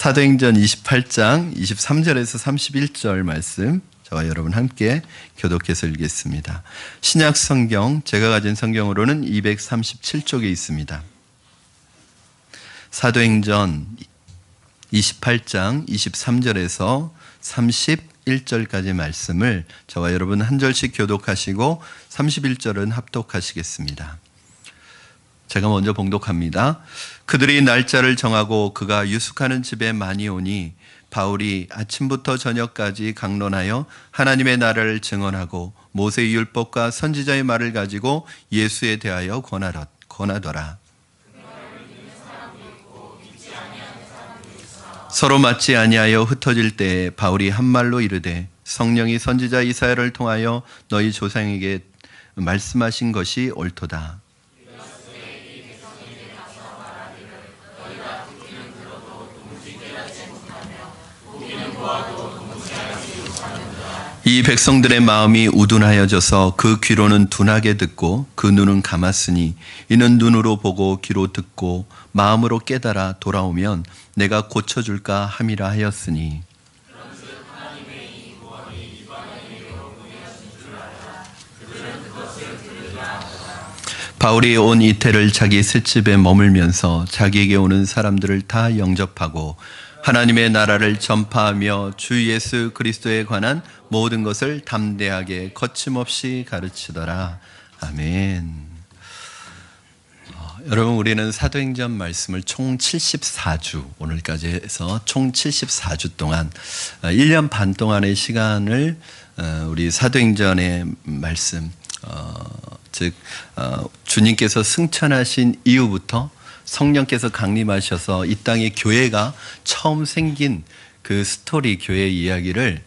사도행전 28장 23절에서 31절 말씀 저와 여러분 함께 교독해서 읽겠습니다. 신약 성경 제가 가진 성경으로는 237쪽에 있습니다. 사도행전 28장 23절에서 31절까지 말씀을 저와 여러분 한 절씩 교독하시고 31절은 합독하시겠습니다. 제가 먼저 봉독합니다. 그들이 날짜를 정하고 그가 유숙하는 집에 많이 오니 바울이 아침부터 저녁까지 강론하여 하나님의 나라를 증언하고 모세의 율법과 선지자의 말을 가지고 예수에 대하여 권하더라. 서로 맞지 아니하여 흩어질 때에 바울이 한 말로 이르되 성령이 선지자 이사야를 통하여 너희 조상에게 말씀하신 것이 옳도다. 이 백성들의 마음이 우둔하여져서 그 귀로는 둔하게 듣고 그 눈은 감았으니 이는 눈으로 보고 귀로 듣고 마음으로 깨달아 돌아오면 내가 고쳐줄까 함이라 하였으니 바울이 온 이태를 자기 셋집에 머물면서 자기에게 오는 사람들을 다 영접하고 하나님의 나라를 전파하며 주 예수 그리스도에 관한 모든 것을 담대하게 거침없이 가르치더라. 아멘. 여러분, 우리는 사도행전 말씀을 총 74주, 오늘까지 해서 총 74주 동안 1년 반 동안의 시간을 우리 사도행전의 말씀, 즉 주님께서 승천하신 이후부터 성령께서 강림하셔서 이 땅에 교회가 처음 생긴 그 스토리, 교회의 이야기를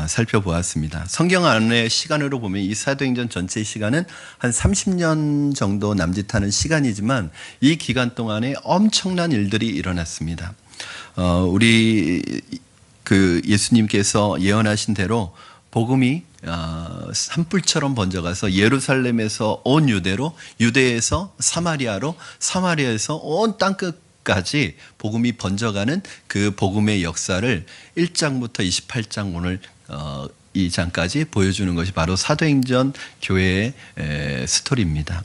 살펴보았습니다. 성경 안의 시간으로 보면 이 사도행전 전체의 시간은 한 30년 정도 남짓하는 시간이지만 이 기간 동안에 엄청난 일들이 일어났습니다. 우리 그 예수님께서 예언하신 대로 복음이 산불처럼 번져가서 예루살렘에서 온 유대로, 유대에서 사마리아로, 사마리아에서 온 땅끝까지 복음이 번져가는 그 복음의 역사를 1장부터 28장 오늘 이 장까지 보여주는 것이 바로 사도행전 교회의 스토리입니다.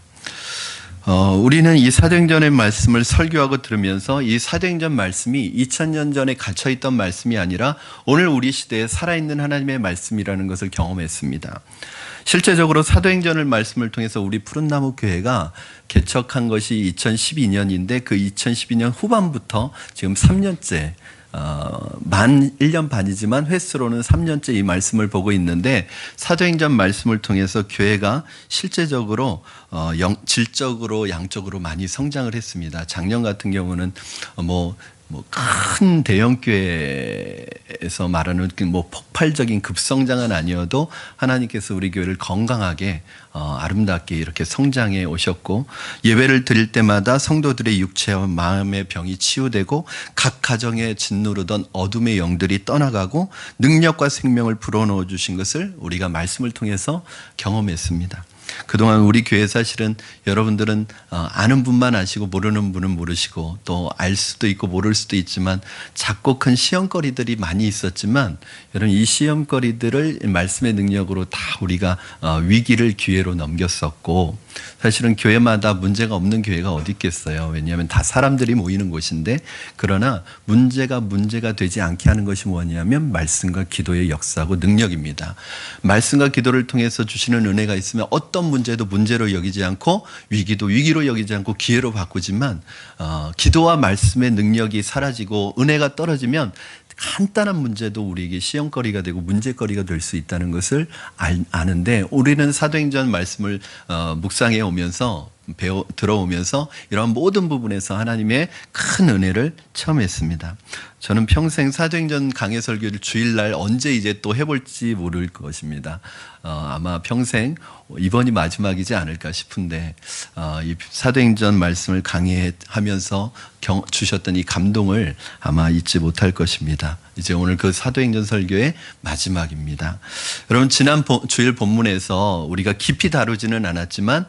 우리는 이 사도행전의 말씀을 설교하고 들으면서 이 사도행전 말씀이 2000년 전에 갇혀있던 말씀이 아니라 오늘 우리 시대에 살아있는 하나님의 말씀이라는 것을 경험했습니다. 실제적으로 사도행전을 말씀을 통해서 우리 푸른나무 교회가 개척한 것이 2012년인데 그 2012년 후반부터 지금 3년째 만 1년 반이지만 횟수로는 3년째 이 말씀을 보고 있는데 사도행전 말씀을 통해서 교회가 실제적으로 질적으로 양적으로 많이 성장을 했습니다. 작년 같은 경우는 큰 대형 교회에서 말하는 폭발적인 급성장은 아니어도 하나님께서 우리 교회를 건강하게 아름답게 이렇게 성장해 오셨고 예배를 드릴 때마다 성도들의 육체와 마음의 병이 치유되고 각 가정에 짓누르던 어둠의 영들이 떠나가고 능력과 생명을 불어넣어 주신 것을 우리가 말씀을 통해서 경험했습니다. 그동안 우리 교회 사실은 여러분들은 아는 분만 아시고 모르는 분은 모르시고 또 알 수도 있고 모를 수도 있지만 작고 큰 시험거리들이 많이 있었지만 여러분 이 시험거리들을 말씀의 능력으로 다 우리가 위기를 기회로 넘겼었고 사실은 교회마다 문제가 없는 교회가 어디 있겠어요. 왜냐하면 다 사람들이 모이는 곳인데 그러나 문제가 되지 않게 하는 것이 뭐냐면 말씀과 기도의 역사고 능력입니다. 말씀과 기도를 통해서 주시는 은혜가 있으면 어떤 문제도 문제로 여기지 않고 위기도 위기로 여기지 않고 기회로 바꾸지만 기도와 말씀의 능력이 사라지고 은혜가 떨어지면 간단한 문제도 우리에게 시험거리가 되고 문제거리가 될 수 있다는 것을 아는데 우리는 사도행전 말씀을 묵상해 오면서 들어오면서 이런 모든 부분에서 하나님의 큰 은혜를 체험했습니다. 저는 평생 사도행전 강해 설교를 주일날 언제 이제 또 해볼지 모를 것입니다. 아마 평생 이번이 마지막이지 않을까 싶은데 이 사도행전 말씀을 강해하면서 주셨던 이 감동을 아마 잊지 못할 것입니다. 이제 오늘 그 사도행전 설교의 마지막입니다. 여러분 지난 주일 본문에서 우리가 깊이 다루지는 않았지만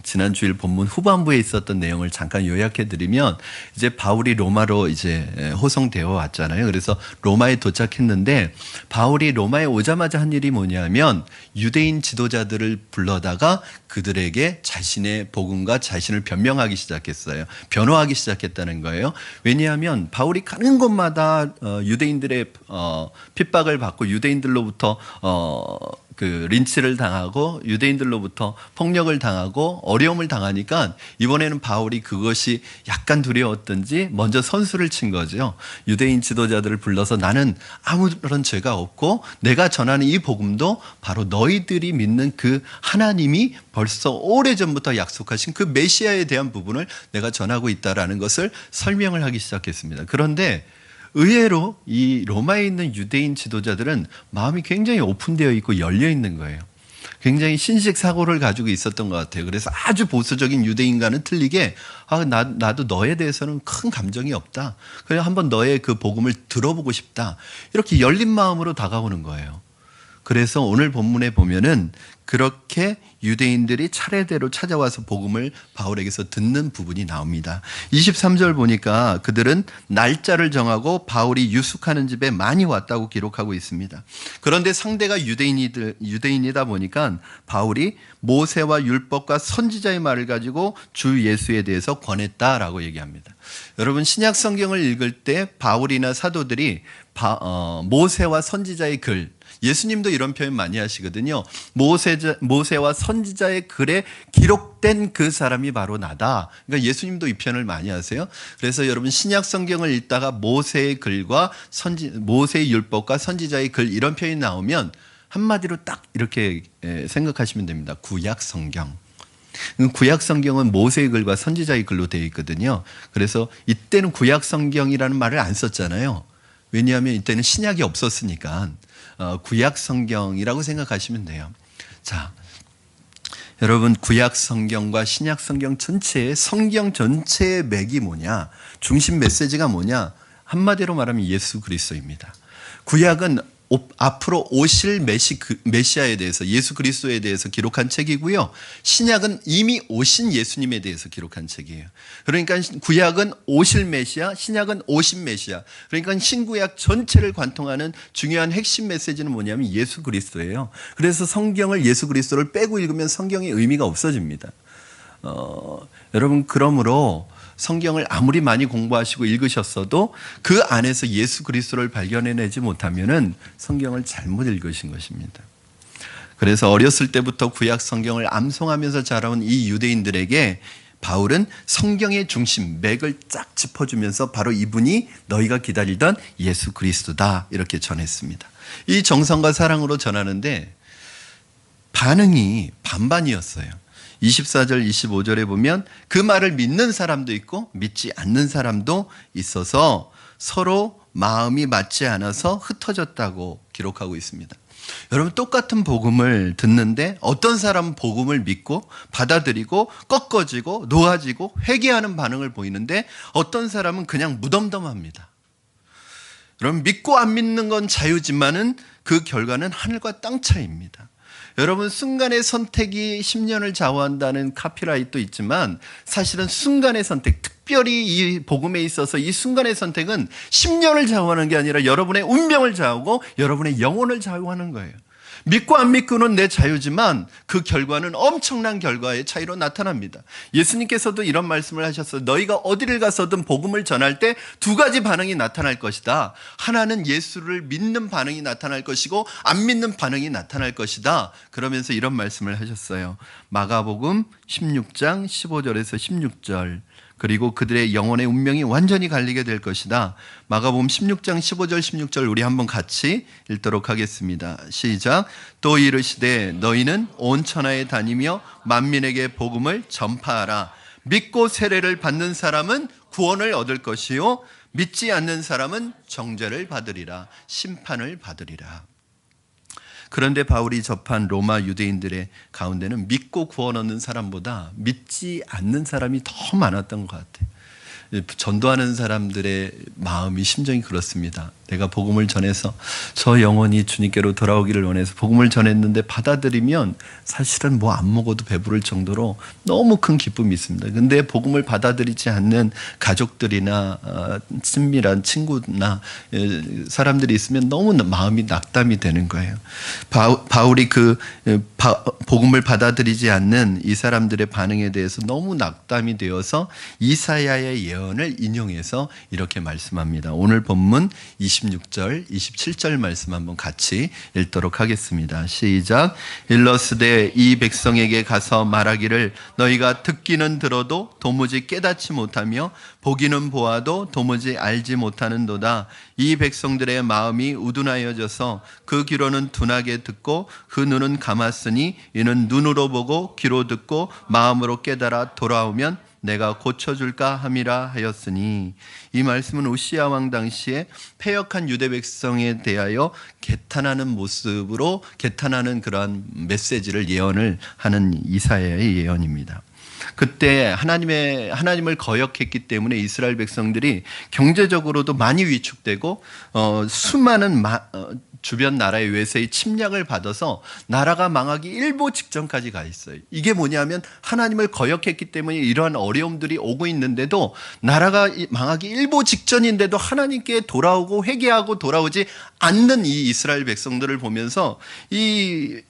지난 주일 본문 후반부에 있었던 내용을 잠깐 요약해 드리면 이제 바울이 로마로 이제 호송되어 왔잖아요. 그래서 로마에 도착했는데 바울이 로마에 오자마자 한 일이 뭐냐면 유대인 지도자들을 불러다가 그들에게 자신의 복음과 자신을 변명하기 시작했어요. 변호하기 시작했다는 거예요. 왜냐하면 바울이 가는 곳마다 유대인들의 핍박을 받고 유대인들로부터 그 린치를 당하고 유대인들로부터 폭력을 당하고 어려움을 당하니까 이번에는 바울이 그것이 약간 두려웠던지 먼저 선수를 친 거죠. 유대인 지도자들을 불러서 나는 아무런 죄가 없고 내가 전하는 이 복음도 바로 너희들이 믿는 그 하나님이 벌써 오래전부터 약속하신 그 메시아에 대한 부분을 내가 전하고 있다라는 것을 설명을 하기 시작했습니다. 그런데 의외로 이 로마에 있는 유대인 지도자들은 마음이 굉장히 오픈되어 있고 열려 있는 거예요. 굉장히 신식 사고를 가지고 있었던 것 같아요. 그래서 아주 보수적인 유대인과는 틀리게 나도 너에 대해서는 큰 감정이 없다. 그냥 한번 너의 그 복음을 들어보고 싶다. 이렇게 열린 마음으로 다가오는 거예요. 그래서 오늘 본문에 보면은 그렇게 유대인들이 차례대로 찾아와서 복음을 바울에게서 듣는 부분이 나옵니다. 23절 보니까 그들은 날짜를 정하고 바울이 유숙하는 집에 많이 왔다고 기록하고 있습니다. 그런데 상대가 유대인이다 보니까 바울이 모세와 율법과 선지자의 말을 가지고 주 예수에 대해서 권했다라고 얘기합니다. 여러분 신약 성경을 읽을 때 바울이나 사도들이 모세와 선지자의 글, 예수님도 이런 표현 많이 하시거든요. 모세와 선지자의 글에 기록된 그 사람이 바로 나다. 그러니까 예수님도 이 표현을 많이 하세요. 그래서 여러분 신약 성경을 읽다가 모세의 글과 모세의 율법과 선지자의 글 이런 표현이 나오면 한마디로 딱 이렇게 생각하시면 됩니다. 구약 성경. 구약 성경은 모세의 글과 선지자의 글로 되어 있거든요. 그래서 이때는 구약 성경이라는 말을 안 썼잖아요. 왜냐하면 이때는 신약이 없었으니까 구약 성경이라고 생각하시면 돼요. 자, 여러분 구약 성경과 신약 성경 전체의 성경 전체의 맥이 뭐냐? 중심 메시지가 뭐냐? 한마디로 말하면 예수 그리스도입니다. 구약은 앞으로 오실 메시아에 대해서 예수 그리스도에 대해서 기록한 책이고요. 신약은 이미 오신 예수님에 대해서 기록한 책이에요. 그러니까 구약은 오실 메시아, 신약은 오신 메시아. 그러니까 신구약 전체를 관통하는 중요한 핵심 메시지는 뭐냐면 예수 그리스도예요. 그래서 성경을 예수 그리스도를 빼고 읽으면 성경의 의미가 없어집니다. 여러분 그러므로 성경을 아무리 많이 공부하시고 읽으셨어도 그 안에서 예수 그리스도를 발견해내지 못하면은 성경을 잘못 읽으신 것입니다. 그래서 어렸을 때부터 구약 성경을 암송하면서 자라온 이 유대인들에게 바울은 성경의 중심, 맥을 쫙 짚어주면서 바로 이분이 너희가 기다리던 예수 그리스도다 이렇게 전했습니다. 이 정성과 사랑으로 전하는데 반응이 반반이었어요. 24절 25절에 보면 그 말을 믿는 사람도 있고 믿지 않는 사람도 있어서 서로 마음이 맞지 않아서 흩어졌다고 기록하고 있습니다. 여러분 똑같은 복음을 듣는데 어떤 사람은 복음을 믿고 받아들이고 꺾어지고 놓아지고 회개하는 반응을 보이는데 어떤 사람은 그냥 무덤덤합니다. 여러분 믿고 안 믿는 건 자유지만은 그 결과는 하늘과 땅 차이입니다. 여러분 순간의 선택이 10년을 좌우한다는 카피라이트도 있지만 사실은 순간의 선택, 특별히 이 복음에 있어서 이 순간의 선택은 10년을 좌우하는 게 아니라 여러분의 운명을 좌우하고 여러분의 영혼을 좌우하는 거예요. 믿고 안 믿고는 내 자유지만 그 결과는 엄청난 결과의 차이로 나타납니다. 예수님께서도 이런 말씀을 하셨어요. 너희가 어디를 가서든 복음을 전할 때 두 가지 반응이 나타날 것이다. 하나는 예수를 믿는 반응이 나타날 것이고 안 믿는 반응이 나타날 것이다. 그러면서 이런 말씀을 하셨어요. 마가복음 16장 15절에서 16절 그리고 그들의 영혼의 운명이 완전히 갈리게 될 것이다. 마가복음 16장 15절 16절 우리 한번 같이 읽도록 하겠습니다. 시작. 또 이르시되 너희는 온 천하에 다니며 만민에게 복음을 전파하라. 믿고 세례를 받는 사람은 구원을 얻을 것이요 믿지 않는 사람은 정죄를 받으리라. 심판을 받으리라. 그런데 바울이 접한 로마 유대인들의 가운데는 믿고 구원 얻는 사람보다 믿지 않는 사람이 더 많았던 것 같아요. 전도하는 사람들의 마음이 심정이 그렇습니다. 내가 복음을 전해서 저 영혼이 주님께로 돌아오기를 원해서 복음을 전했는데 받아들이면 사실은 뭐 안 먹어도 배부를 정도로 너무 큰 기쁨이 있습니다. 근데 복음을 받아들이지 않는 가족들이나 친밀한 친구나 사람들이 있으면 너무 마음이 낙담이 되는 거예요. 바울이 복음을 받아들이지 않는 이 사람들의 반응에 대해서 너무 낙담이 되어서 이사야의 예언을 인용해서 이렇게 말씀합니다. 오늘 본문 26절, 27절 말씀 한번 같이 읽도록 하겠습니다. 시작. 일러스되 이 백성에게 가서 말하기를 너희가 듣기는 들어도 도무지 깨닫지 못하며 보기는 보아도 도무지 알지 못하는도다. 이 백성들의 마음이 우둔하여져서 그 귀로는 둔하게 듣고 그 눈은 감았으니 이는 눈으로 보고 귀로 듣고 마음으로 깨달아 돌아오면 내가 고쳐줄까 함이라 하였으니, 이 말씀은 우시야 왕 당시에 패역한 유대 백성에 대하여 개탄하는 모습으로 개탄하는 그러한 메시지를 예언을 하는 이사야의 예언입니다. 그때 하나님을 거역했기 때문에 이스라엘 백성들이 경제적으로도 많이 위축되고 수많은 주변 나라의 외세의 침략을 받아서 나라가 망하기 일보 직전까지 가 있어요. 이게 뭐냐면 하나님을 거역했기 때문에 이러한 어려움들이 오고 있는데도, 나라가 망하기 일보 직전인데도 하나님께 돌아오고 회개하고 돌아오지 않는 이 이스라엘 백성들을 보면서 이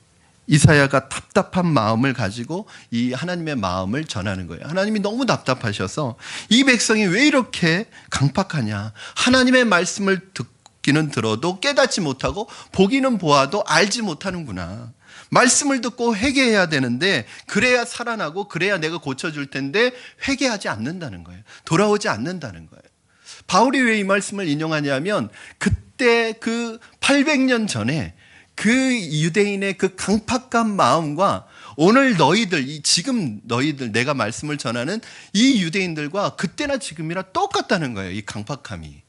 이사야가 답답한 마음을 가지고 이 하나님의 마음을 전하는 거예요. 하나님이 너무 답답하셔서 이 백성이 왜 이렇게 강팍하냐, 하나님의 말씀을 듣기는 들어도 깨닫지 못하고 보기는 보아도 알지 못하는구나. 말씀을 듣고 회개해야 되는데 그래야 살아나고 그래야 내가 고쳐줄 텐데 회개하지 않는다는 거예요. 돌아오지 않는다는 거예요. 바울이 왜 이 말씀을 인용하냐면, 그때 그 800년 전에 그 유대인의 그 강팍한 마음과 오늘 지금 너희들 내가 말씀을 전하는 이 유대인들과 그때나 지금이나 똑같다는 거예요. 이 강팍함이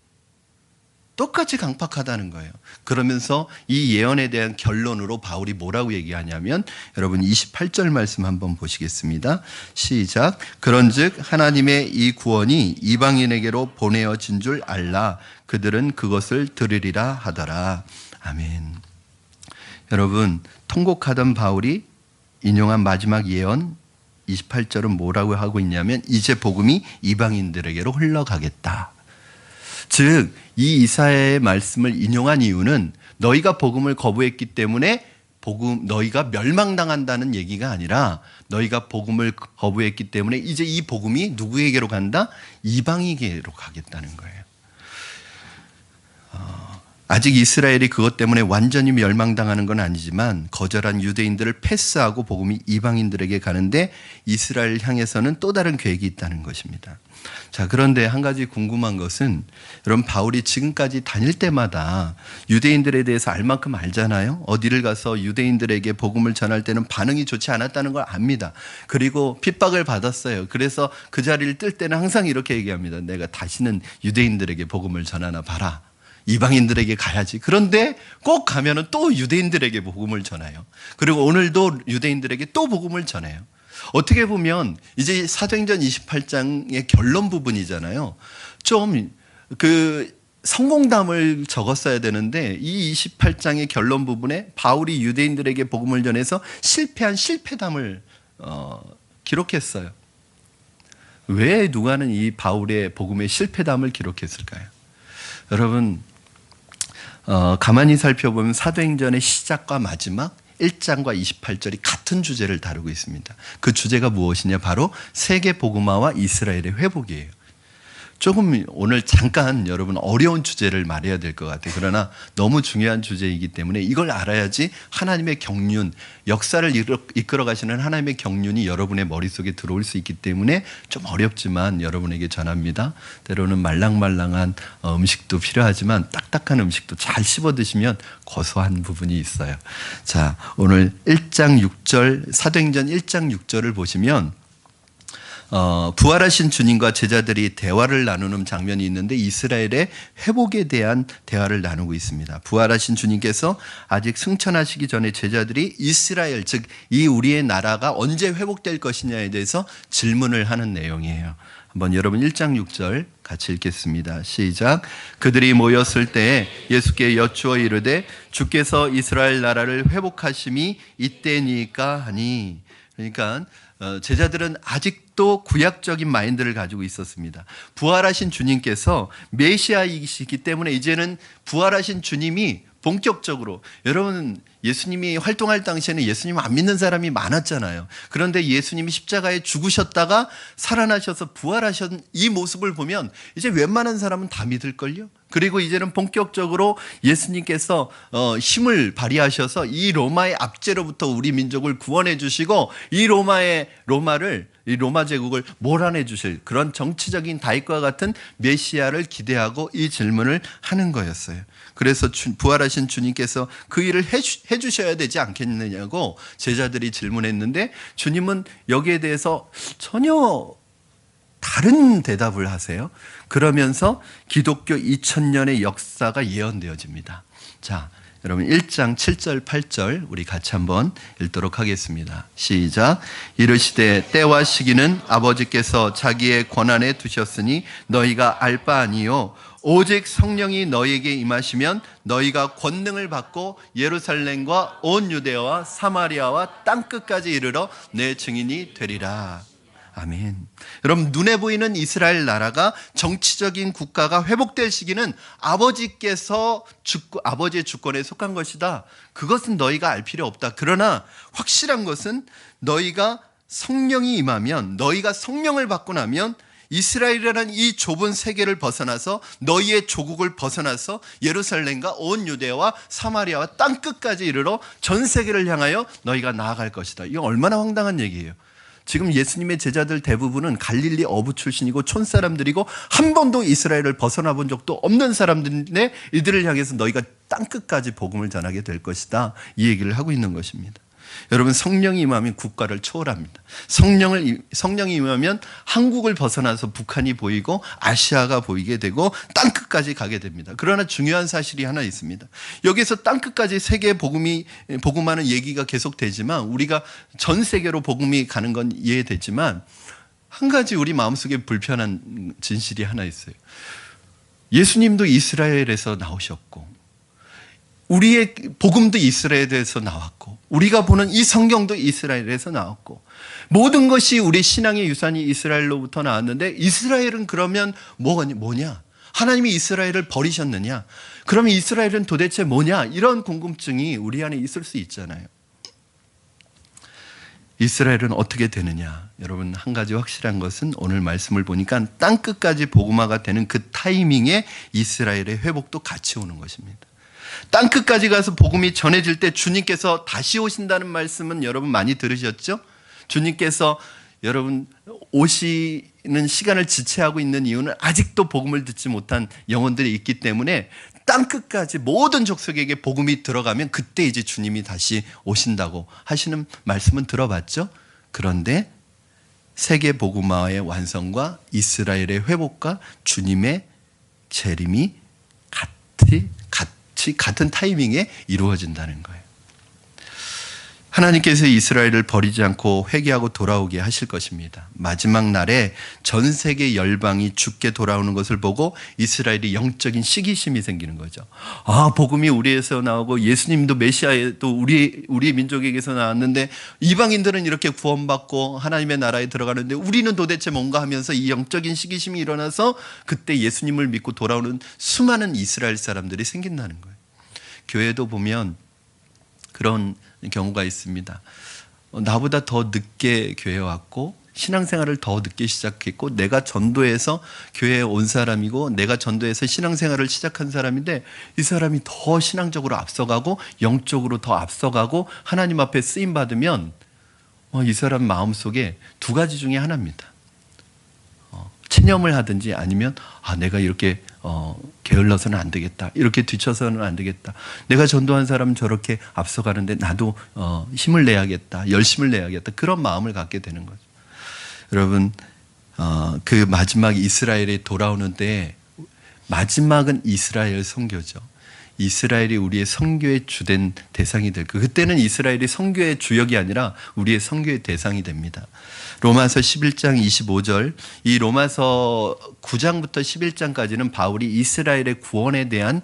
똑같이 강팍하다는 거예요. 그러면서 이 예언에 대한 결론으로 바울이 뭐라고 얘기하냐면, 여러분 28절 말씀 한번 보시겠습니다. 시작. 그런즉 하나님의 이 구원이 이방인에게로 보내어진 줄 알라. 그들은 그것을 들으리라 하더라. 아멘. 여러분, 통곡하던 바울이 인용한 마지막 예언 28절은 뭐라고 하고 있냐면, 이제 복음이 이방인들에게로 흘러가겠다. 즉, 이 이사야의 말씀을 인용한 이유는 너희가 복음을 거부했기 때문에 너희가 멸망당한다는 얘기가 아니라, 너희가 복음을 거부했기 때문에 이제 이 복음이 누구에게로 간다? 이방인에게로 가겠다는 거예요. 아직 이스라엘이 그것 때문에 완전히 멸망당하는 건 아니지만 거절한 유대인들을 패스하고 복음이 이방인들에게 가는데, 이스라엘 향해서는 또 다른 계획이 있다는 것입니다. 자, 그런데 한 가지 궁금한 것은, 여러분 바울이 지금까지 다닐 때마다 유대인들에 대해서 알 만큼 알잖아요. 어디를 가서 유대인들에게 복음을 전할 때는 반응이 좋지 않았다는 걸 압니다. 그리고 핍박을 받았어요. 그래서 그 자리를 뜰 때는 항상 이렇게 얘기합니다. 내가 다시는 유대인들에게 복음을 전하나 봐라. 이방인들에게 가야지. 그런데 꼭 가면은 또 유대인들에게 복음을 전해요. 그리고 오늘도 유대인들에게 또 복음을 전해요. 어떻게 보면 이제 사도행전 28장의 결론 부분이잖아요. 좀 성공담을 적었어야 되는데, 이 28장의 결론 부분에 바울이 유대인들에게 복음을 전해서 실패한 실패담을 기록했어요. 왜 누가는 이 바울의 복음의 실패담을 기록했을까요? 여러분, 가만히 살펴보면 사도행전의 시작과 마지막 1장과 28절이 같은 주제를 다루고 있습니다. 그 주제가 무엇이냐? 바로 세계 복음화와 이스라엘의 회복이에요. 조금 오늘 잠깐 여러분 어려운 주제를 말해야 될 것 같아요. 그러나 너무 중요한 주제이기 때문에 이걸 알아야지 하나님의 경륜, 역사를 이끌어 가시는 하나님의 경륜이 여러분의 머릿속에 들어올 수 있기 때문에 좀 어렵지만 여러분에게 전합니다. 때로는 말랑말랑한 음식도 필요하지만 딱딱한 음식도 잘 씹어 드시면 고소한 부분이 있어요. 자, 오늘 1장 6절, 사도행전 1장 6절을 보시면 부활하신 주님과 제자들이 대화를 나누는 장면이 있는데, 이스라엘의 회복에 대한 대화를 나누고 있습니다. 부활하신 주님께서 아직 승천하시기 전에 제자들이 이스라엘, 즉 이 우리의 나라가 언제 회복될 것이냐에 대해서 질문을 하는 내용이에요. 한번 여러분 1장 6절 같이 읽겠습니다. 시작. 그들이 모였을 때에 예수께 여쭈어 이르되 주께서 이스라엘 나라를 회복하심이 이때니까 하니. 그러니까 제자들은 아직도 구약적인 마인드를 가지고 있었습니다. 부활하신 주님께서 메시아이시기 때문에 이제는 부활하신 주님이 본격적으로, 여러분 예수님이 활동할 당시에는 예수님 안 믿는 사람이 많았잖아요. 그런데 예수님이 십자가에 죽으셨다가 살아나셔서 부활하신 이 모습을 보면 이제 웬만한 사람은 다 믿을걸요. 그리고 이제는 본격적으로 예수님께서 힘을 발휘하셔서 이 로마의 압제로부터 우리 민족을 구원해 주시고 이 로마 제국을 몰아내 주실 그런 정치적인 다윗과 같은 메시아를 기대하고 이 질문을 하는 거였어요. 그래서 부활하신 주님께서 그 일을 해주셔야 되지 않겠느냐고 제자들이 질문했는데 주님은 여기에 대해서 전혀 다른 대답을 하세요. 그러면서 기독교 2000년의 역사가 예언되어집니다. 자, 여러분 1장 7절 8절 우리 같이 한번 읽도록 하겠습니다. 시작. 이르시되 때와 시기는 아버지께서 자기의 권한에 두셨으니 너희가 알 바 아니요 오직 성령이 너희에게 임하시면 너희가 권능을 받고 예루살렘과 온 유대와 사마리아와 땅끝까지 이르러 내 증인이 되리라. 아멘. 여러분 눈에 보이는 이스라엘 나라가 정치적인 국가가 회복될 시기는 아버지의 주권에 속한 것이다. 그것은 너희가 알 필요 없다. 그러나 확실한 것은 너희가 성령이 임하면, 너희가 성령을 받고 나면 이스라엘이라는 이 좁은 세계를 벗어나서 너희의 조국을 벗어나서 예루살렘과 온 유대와 사마리아와 땅끝까지 이르러 전 세계를 향하여 너희가 나아갈 것이다. 이거 얼마나 황당한 얘기예요. 지금 예수님의 제자들 대부분은 갈릴리 어부 출신이고 촌사람들이고 한 번도 이스라엘을 벗어나 본 적도 없는 사람들인데 이들을 향해서 너희가 땅끝까지 복음을 전하게 될 것이다. 이 얘기를 하고 있는 것입니다. 여러분 성령이 임하면 국가를 초월합니다. 성령이 임하면 한국을 벗어나서 북한이 보이고 아시아가 보이게 되고 땅끝까지 가게 됩니다. 그러나 중요한 사실이 하나 있습니다. 여기서 땅끝까지 세계 복음하는 얘기가 계속되지만 우리가 전 세계로 복음이 가는 건 이해되지만 한 가지 우리 마음속에 불편한 진실이 하나 있어요. 예수님도 이스라엘에서 나오셨고 우리의 복음도 이스라엘에서 나왔고 우리가 보는 이 성경도 이스라엘에서 나왔고 모든 것이 우리 신앙의 유산이 이스라엘로부터 나왔는데 이스라엘은 그러면 뭐냐? 하나님이 이스라엘을 버리셨느냐? 그러면 이스라엘은 도대체 뭐냐? 이런 궁금증이 우리 안에 있을 수 있잖아요. 이스라엘은 어떻게 되느냐? 여러분 한 가지 확실한 것은 오늘 말씀을 보니까 땅끝까지 복음화가 되는 그 타이밍에 이스라엘의 회복도 같이 오는 것입니다. 땅끝까지 가서 복음이 전해질 때 주님께서 다시 오신다는 말씀은 여러분 많이 들으셨죠? 주님께서 여러분 오시는 시간을 지체하고 있는 이유는 아직도 복음을 듣지 못한 영혼들이 있기 때문에 땅끝까지 모든 족속에게 복음이 들어가면 그때 이제 주님이 다시 오신다고 하시는 말씀은 들어봤죠? 그런데 세계 복음화의 완성과 이스라엘의 회복과 주님의 재림이 같은 타이밍에 이루어진다는 거예요. 하나님께서 이스라엘을 버리지 않고 회개하고 돌아오게 하실 것입니다. 마지막 날에 전 세계 열방이 죽게 돌아오는 것을 보고 이스라엘이 영적인 시기심이 생기는 거죠. 아, 복음이 우리에서 나오고 예수님도 메시아도 우리 민족에게서 나왔는데 이방인들은 이렇게 구원받고 하나님의 나라에 들어가는데 우리는 도대체 뭔가 하면서 이 영적인 시기심이 일어나서 그때 예수님을 믿고 돌아오는 수많은 이스라엘 사람들이 생긴다는 거예요. 교회도 보면 그런 경우가 있습니다. 나보다 더 늦게 교회에 왔고 신앙생활을 더 늦게 시작했고 내가 전도해서 교회에 온 사람이고 내가 전도해서 신앙생활을 시작한 사람인데 이 사람이 더 신앙적으로 앞서가고 영적으로 더 앞서가고 하나님 앞에 쓰임받으면 이 사람 마음속에 두 가지 중에 하나입니다. 체념을 하든지 아니면 내가 이렇게 게을러서는 안 되겠다. 이렇게 뒤쳐서는 안 되겠다. 내가 전도한 사람은 저렇게 앞서가는데 나도 힘을 내야겠다. 열심을 내야겠다. 그런 마음을 갖게 되는 거죠. 여러분 그 마지막 이스라엘에 돌아오는데 마지막은 이스라엘 선교죠. 이스라엘이 우리의 선교의 주된 대상이 될 거예요. 그때는 이스라엘이 선교의 주역이 아니라 우리의 선교의 대상이 됩니다. 로마서 11장 25절, 이 로마서 9장부터 11장까지는 바울이 이스라엘의 구원에 대한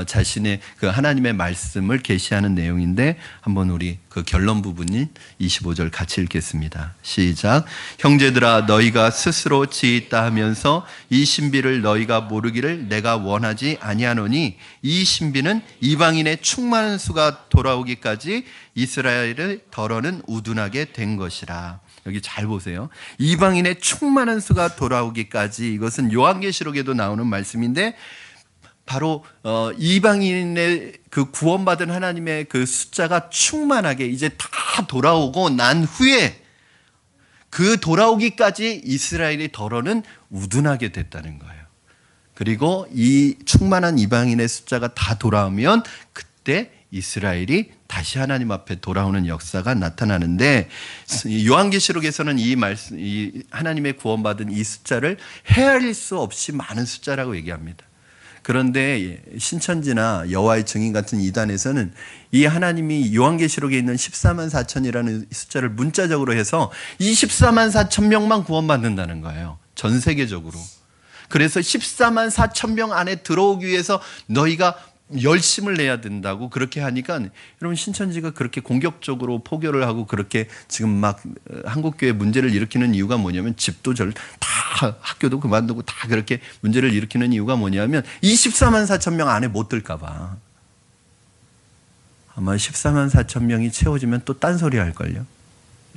자신의 그 하나님의 말씀을 계시하는 내용인데, 한번 우리 그 결론 부분인 25절 같이 읽겠습니다. 시작. 형제들아, 너희가 스스로 지있다 하면서 이 신비를 너희가 모르기를 내가 원하지 아니하노니, 이 신비는 이방인의 충만한 수가 돌아오기까지 이스라엘을 덜어는 우둔하게 된 것이라. 여기 잘 보세요. 이방인의 충만한 수가 돌아오기까지, 이것은 요한계시록에도 나오는 말씀인데, 바로 이방인의 그 구원받은 하나님의 그 숫자가 충만하게 이제 다 돌아오고 난 후에, 그 돌아오기까지 이스라엘이 덜어는 우둔하게 됐다는 거예요. 그리고 이 충만한 이방인의 숫자가 다 돌아오면 그때 이스라엘이 다시 하나님 앞에 돌아오는 역사가 나타나는데, 요한계시록에서는 이 하나님의 구원받은 이 숫자를 헤아릴 수 없이 많은 숫자라고 얘기합니다. 그런데 신천지나 여호와의 증인 같은 이단에서는 이 하나님이 요한계시록에 있는 14만 4천이라는 숫자를 문자적으로 해서 24만 4천 명만 구원받는다는 거예요. 전 세계적으로. 그래서 14만 4천 명 안에 들어오기 위해서 너희가 열심을 내야 된다고 그렇게 하니까, 여러분 신천지가 그렇게 공격적으로 포교를 하고 그렇게 지금 막 한국교회 문제를 일으키는 이유가 뭐냐면, 집도 다 학교도 그만두고 다 그렇게 문제를 일으키는 이유가 뭐냐면 24만 4천 명 안에 못 들까 봐. 아마 14만 4천 명이 채워지면 또 딴소리 할걸요.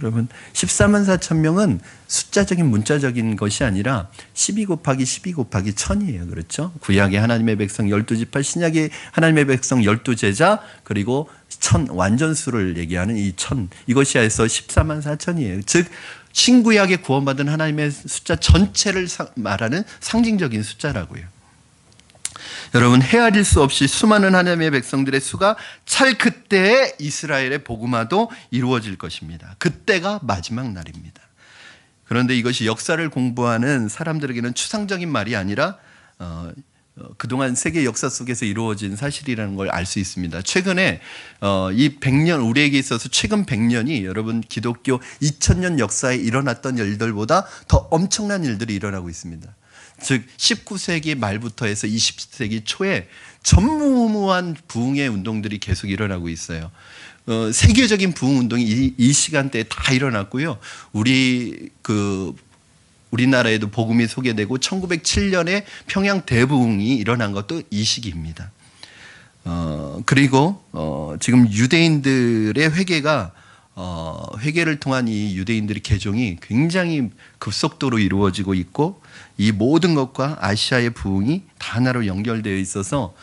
여러분 14만 4천 명은 숫자적인 문자적인 것이 아니라 12 곱하기 12 곱하기 1000이에요. 그렇죠? 구약의 하나님의 백성 12지파, 신약의 하나님의 백성 12제자, 그리고 1000 완전수를 얘기하는 이 1000, 이것이 해서 14만 4천이에요. 즉 신구약에 구원받은 하나님의 숫자 전체를 말하는 상징적인 숫자라고요. 여러분 헤아릴 수 없이 수많은 하나님의 백성들의 수가 찰 그때에 이스라엘의 복음화도 이루어질 것입니다. 그때가 마지막 날입니다. 그런데 이것이 역사를 공부하는 사람들에게는 추상적인 말이 아니라 그동안 세계 역사 속에서 이루어진 사실이라는 걸 알 수 있습니다. 최근에 이 100년, 우리에게 있어서 최근 100년이 여러분 기독교 2000년 역사에 일어났던 일들보다 더 엄청난 일들이 일어나고 있습니다. 즉 19세기 말부터 해서 20세기 초에 전무후무한 부흥의 운동들이 계속 일어나고 있어요. 세계적인 부흥 운동이 이 시간대에 다 일어났고요. 우리나라에도 복음이 소개되고 1907년에 평양 대부흥이 일어난 것도 이 시기입니다. 그리고 지금 유대인들의 회개를 통한 이 유대인들의 개종이 굉장히 급속도로 이루어지고 있고, 이 모든 것과 아시아의 부흥이 다 하나로 연결되어 있어서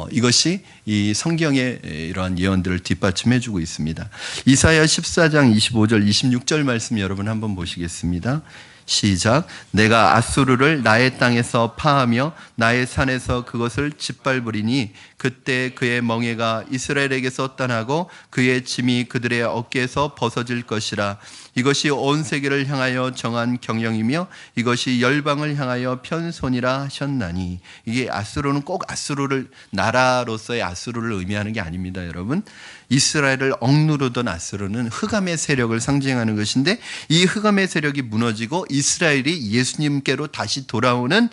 이것이 이 성경의 이러한 예언들을 뒷받침해 주고 있습니다. 이사야 14장 25절 26절 말씀 여러분 한번 보시겠습니다. 시작. 내가 아수르를 나의 땅에서 파하며 나의 산에서 그것을 짓밟으리니 그때 그의 멍에가 이스라엘에게서 떠나고 그의 짐이 그들의 어깨에서 벗어질 것이라. 이것이 온 세계를 향하여 정한 경영이며 이것이 열방을 향하여 편손이라 하셨나니. 이게 아수르는 꼭 아수르를, 나라로서의 아수르를 의미하는 게 아닙니다. 여러분, 이스라엘을 억누르던 아수르는 흑암의 세력을 상징하는 것인데, 이 흑암의 세력이 무너지고 이스라엘이 예수님께로 다시 돌아오는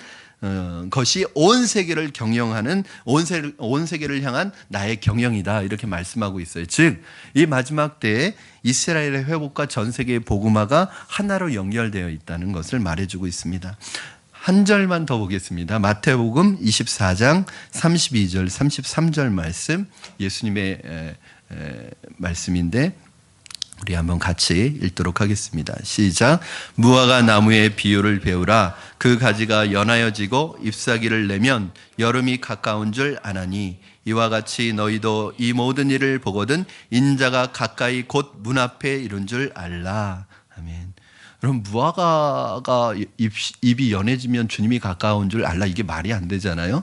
것이 온 세계를 경영하는, 온 세계를 향한 나의 경영이다, 이렇게 말씀하고 있어요. 즉 이 마지막 때에 이스라엘의 회복과 전 세계의 복음화가 하나로 연결되어 있다는 것을 말해주고 있습니다. 한 절만 더 보겠습니다. 마태복음 24장 32절 33절 말씀, 예수님의 말씀인데 우리 한번 같이 읽도록 하겠습니다. 시작. 무화과 나무의 비유를 배우라. 그 가지가 연하여지고 잎사귀를 내면 여름이 가까운 줄 아나니, 이와 같이 너희도 이 모든 일을 보거든 인자가 가까이 곧 문 앞에 이른 줄 알라. 아멘. 그럼 무화과가 잎이 연해지면 주님이 가까운 줄 알라, 이게 말이 안 되잖아요.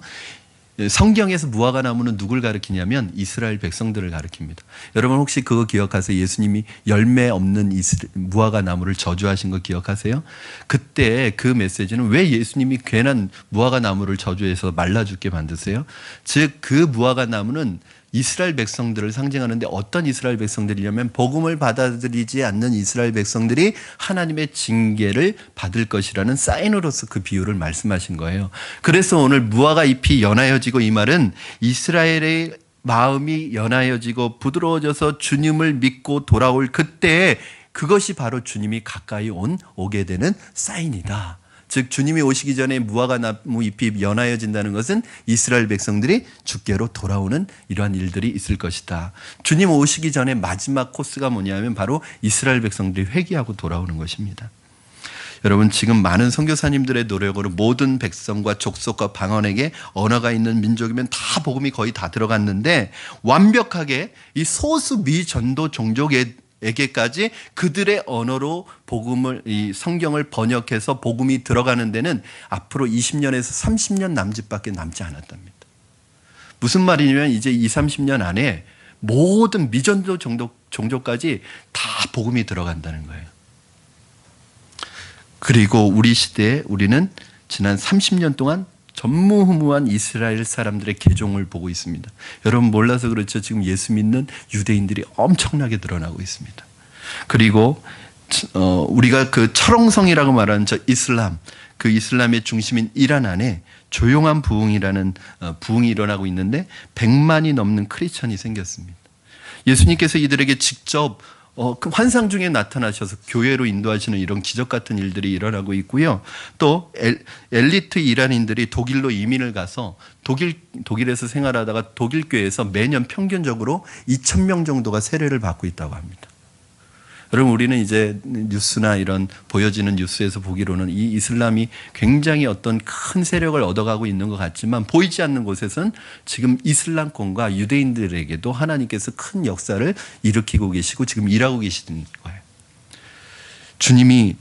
성경에서 무화과 나무는 누굴 가리키냐면 이스라엘 백성들을 가리킵니다. 여러분 혹시 그거 기억하세요? 예수님이 열매 없는 무화과 나무를 저주하신 거 기억하세요? 그때 그 메시지는 왜 예수님이 괜한 무화과 나무를 저주해서 말라 죽게 만드세요? 즉 그 무화과 나무는 이스라엘 백성들을 상징하는데 어떤 이스라엘 백성들이냐면 복음을 받아들이지 않는 이스라엘 백성들이 하나님의 징계를 받을 것이라는 사인으로서 그 비유를 말씀하신 거예요. 그래서 오늘 무화과 잎이 연하여지고 이 말은 이스라엘의 마음이 연하여지고 부드러워져서 주님을 믿고 돌아올 그때 그것이 바로 주님이 가까이 오게 되는 사인이다. 즉 주님이 오시기 전에 무화과 나무 잎이 연하여진다는 것은 이스라엘 백성들이 주께로 돌아오는 이러한 일들이 있을 것이다. 주님 오시기 전에 마지막 코스가 뭐냐면 바로 이스라엘 백성들이 회개하고 돌아오는 것입니다. 여러분 지금 많은 선교사님들의 노력으로 모든 백성과 족속과 방언에게 언어가 있는 민족이면 다 복음이 거의 다 들어갔는데 완벽하게 이 소수 미전도 종족에게까지 그들의 언어로 복음을 이 성경을 번역해서 복음이 들어가는 데는 앞으로 20년에서 30년 남짓밖에 남지 않았답니다. 무슨 말이냐면 이제 20-30년 안에 모든 미전도 종족까지 다 복음이 들어간다는 거예요. 그리고 우리 시대에 우리는 지난 30년 동안 전무후무한 이스라엘 사람들의 개종을 보고 있습니다. 여러분 몰라서 그렇죠. 지금 예수 믿는 유대인들이 엄청나게 늘어나고 있습니다. 그리고 우리가 그 철옹성이라고 말하는 저 이슬람, 그 이슬람의 중심인 이란 안에 조용한 부흥이라는 부흥이 일어나고 있는데 100만이 넘는 크리스천이 생겼습니다. 예수님께서 이들에게 직접 그 환상 중에 나타나셔서 교회로 인도하시는 이런 기적 같은 일들이 일어나고 있고요. 또 엘리트 이란인들이 독일로 이민을 가서 독일에서 생활하다가 독일 교회에서 매년 평균적으로 2,000명 정도가 세례를 받고 있다고 합니다. 여러분 우리는 이제 뉴스나 이런 보여지는 뉴스에서 보기로는 이 이슬람이 굉장히 어떤 큰 세력을 얻어가고 있는 것 같지만 보이지 않는 곳에서는 지금 이슬람권과 유대인들에게도 하나님께서 큰 역사를 일으키고 계시고 지금 일하고 계시는 거예요. 주님이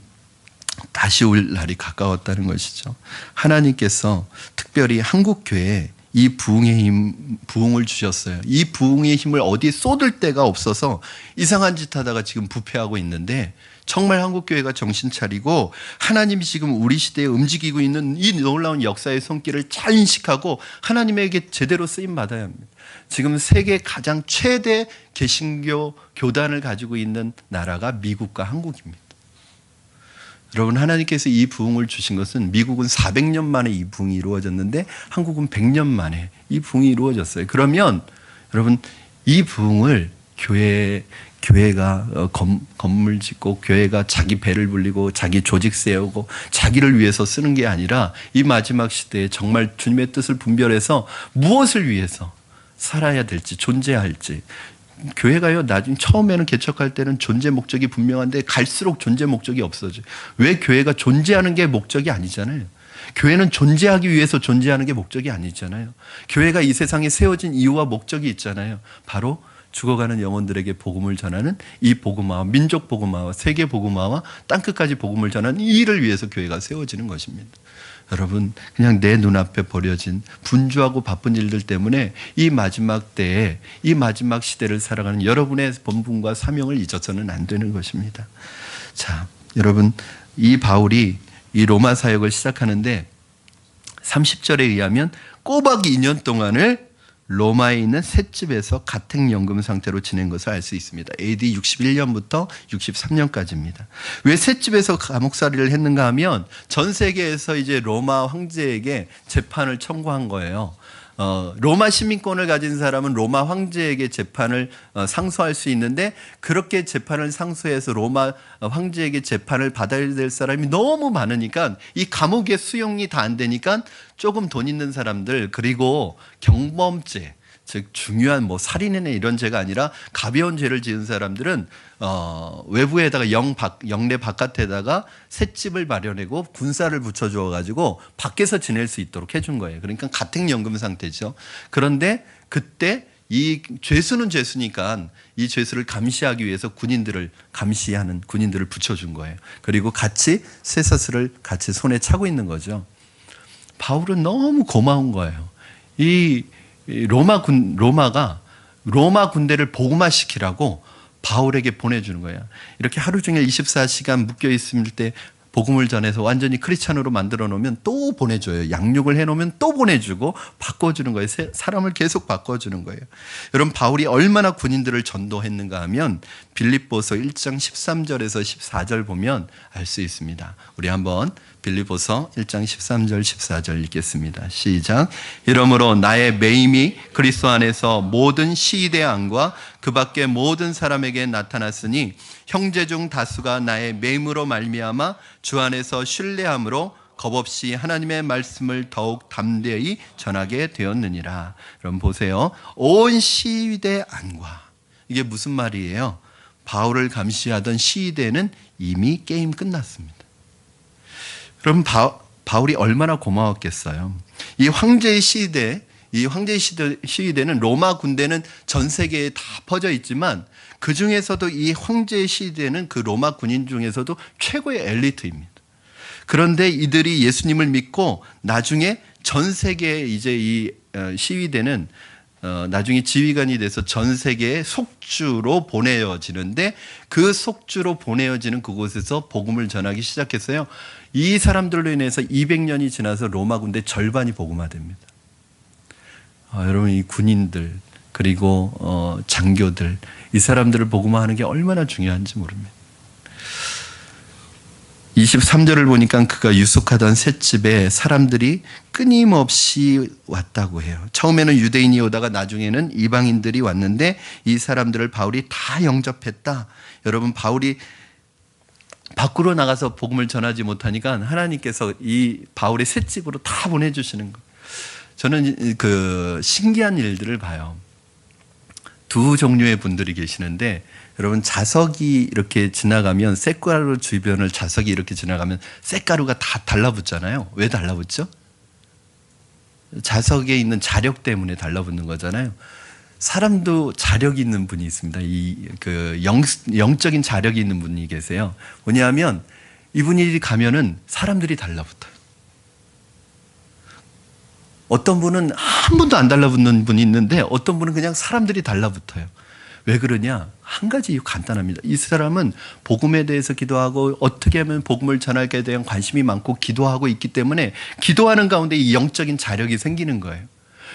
다시 올 날이 가까웠다는 것이죠. 하나님께서 특별히 한국교회에 이 부흥을 주셨어요. 이 부흥의 힘을 어디에 쏟을 데가 없어서 이상한 짓 하다가 지금 부패하고 있는데 정말 한국교회가 정신 차리고 하나님이 지금 우리 시대에 움직이고 있는 이 놀라운 역사의 손길을 잘 인식하고 하나님에게 제대로 쓰임 받아야 합니다. 지금 세계 가장 최대 개신교 교단을 가지고 있는 나라가 미국과 한국입니다. 여러분 하나님께서 이 부흥을 주신 것은 미국은 400년 만에 이 부흥이 이루어졌는데 한국은 100년 만에 이 부흥이 이루어졌어요. 그러면 여러분 이 부흥을 교회가 건물 짓고 교회가 자기 배를 불리고 자기 조직 세우고 자기를 위해서 쓰는 게 아니라 이 마지막 시대에 정말 주님의 뜻을 분별해서 무엇을 위해서 살아야 될지 존재할지 교회가요, 나중에 처음에는 개척할 때는 존재 목적이 분명한데 갈수록 존재 목적이 없어져요. 왜 교회가 존재하는 게 목적이 아니잖아요. 교회는 존재하기 위해서 존재하는 게 목적이 아니잖아요. 교회가 이 세상에 세워진 이유와 목적이 있잖아요. 바로 죽어가는 영혼들에게 복음을 전하는 이 복음화와 민족 복음화와 세계 복음화와 땅끝까지 복음을 전하는 이 일을 위해서 교회가 세워지는 것입니다. 여러분 그냥 내 눈앞에 버려진 분주하고 바쁜 일들 때문에 이 마지막 때에 이 마지막 시대를 살아가는 여러분의 본분과 사명을 잊어서는 안 되는 것입니다. 자, 여러분 이 바울이 이 로마 사역을 시작하는데 30절에 의하면 꼬박 2년 동안을 로마에 있는 셋집에서 가택연금 상태로 지낸 것을 알 수 있습니다. AD 61년부터 63년까지입니다. 왜 셋집에서 감옥살이를 했는가 하면 전 세계에서 이제 로마 황제에게 재판을 청구한 거예요. 로마 시민권을 가진 사람은 로마 황제에게 재판을 상소할 수 있는데 그렇게 재판을 상소해서 로마 황제에게 재판을 받아야 될 사람이 너무 많으니까 이 감옥에 수용이 다 안 되니까 조금 돈 있는 사람들 그리고 경범죄 즉 중요한 뭐 살인이나 이런 죄가 아니라 가벼운 죄를 지은 사람들은 외부에다가 영내 바깥에다가 셋집을 마련하고 군사를 붙여줘 가지고 밖에서 지낼 수 있도록 해준 거예요. 그러니까 가택연금 상태죠. 그런데 그때 이 죄수는 죄수니까 이 죄수를 감시하기 위해서 감시하는 군인들을 붙여준 거예요. 그리고 같이 쇠사슬을 같이 손에 차고 있는 거죠. 바울은 너무 고마운 거예요. 이 로마가 로마 군대를 복음화시키라고 바울에게 보내주는 거예요. 이렇게 하루 종일 24시간 묶여 있을 때 복음을 전해서 완전히 크리스찬으로 만들어 놓으면 또 보내줘요. 양육을 해놓으면 또 보내주고 바꿔주는 거예요. 사람을 계속 바꿔주는 거예요. 여러분, 바울이 얼마나 군인들을 전도했는가 하면 빌립보서 1장 13절에서 14절 보면 알 수 있습니다. 우리 한번 빌립보서 1장 13절 14절 읽겠습니다. 시작. 이러므로 나의 매임이 그리스도 안에서 모든 시대 안과 그 밖에 모든 사람에게 나타났으니 형제 중 다수가 나의 매임으로 말미암아 주 안에서 신뢰함으로 겁없이 하나님의 말씀을 더욱 담대히 전하게 되었느니라. 여러분 보세요. 온 시대 안과, 이게 무슨 말이에요? 바울을 감시하던 시대는 이미 게임 끝났습니다. 그럼 바울이 얼마나 고마웠겠어요. 이 황제의 시대는 로마 군대는 전 세계에 다 퍼져 있지만 그 중에서도 이 황제의 시대는 그 로마 군인 중에서도 최고의 엘리트입니다. 그런데 이들이 예수님을 믿고 나중에 전 세계에 이제 이 시위대는 나중에 지휘관이 돼서 전 세계에 속주로 보내어지는데, 그 속주로 보내어지는 그곳에서 복음을 전하기 시작했어요. 이 사람들로 인해서 200년이 지나서 로마 군대 절반이 복음화됩니다. 여러분, 이 군인들 그리고 장교들, 이 사람들을 복음화하는 게 얼마나 중요한지 모릅니다. 23절을 보니까 그가 유숙하던 셋집에 사람들이 끊임없이 왔다고 해요. 처음에는 유대인이 오다가 나중에는 이방인들이 왔는데 이 사람들을 바울이 다 영접했다. 여러분, 바울이 밖으로 나가서 복음을 전하지 못하니까 하나님께서 이 바울의 셋집으로 다 보내주시는 거예요. 저는 그 신기한 일들을 봐요. 두 종류의 분들이 계시는데, 여러분, 자석이 이렇게 지나가면, 쇳가루 주변을 자석이 이렇게 지나가면 쇳가루가 다 달라붙잖아요. 왜 달라붙죠? 자석에 있는 자력 때문에 달라붙는 거잖아요. 사람도 자력이 있는 분이 있습니다. 영적인 자력이 있는 분이 계세요. 뭐냐면 이분이 가면은 사람들이 달라붙어요. 어떤 분은 한 번도 안 달라붙는 분이 있는데 어떤 분은 그냥 사람들이 달라붙어요. 왜 그러냐? 한 가지 이유 간단합니다. 이 사람은 복음에 대해서 기도하고 어떻게 하면 복음을 전할까에 대한 관심이 많고 기도하고 있기 때문에 기도하는 가운데 이 영적인 자력이 생기는 거예요.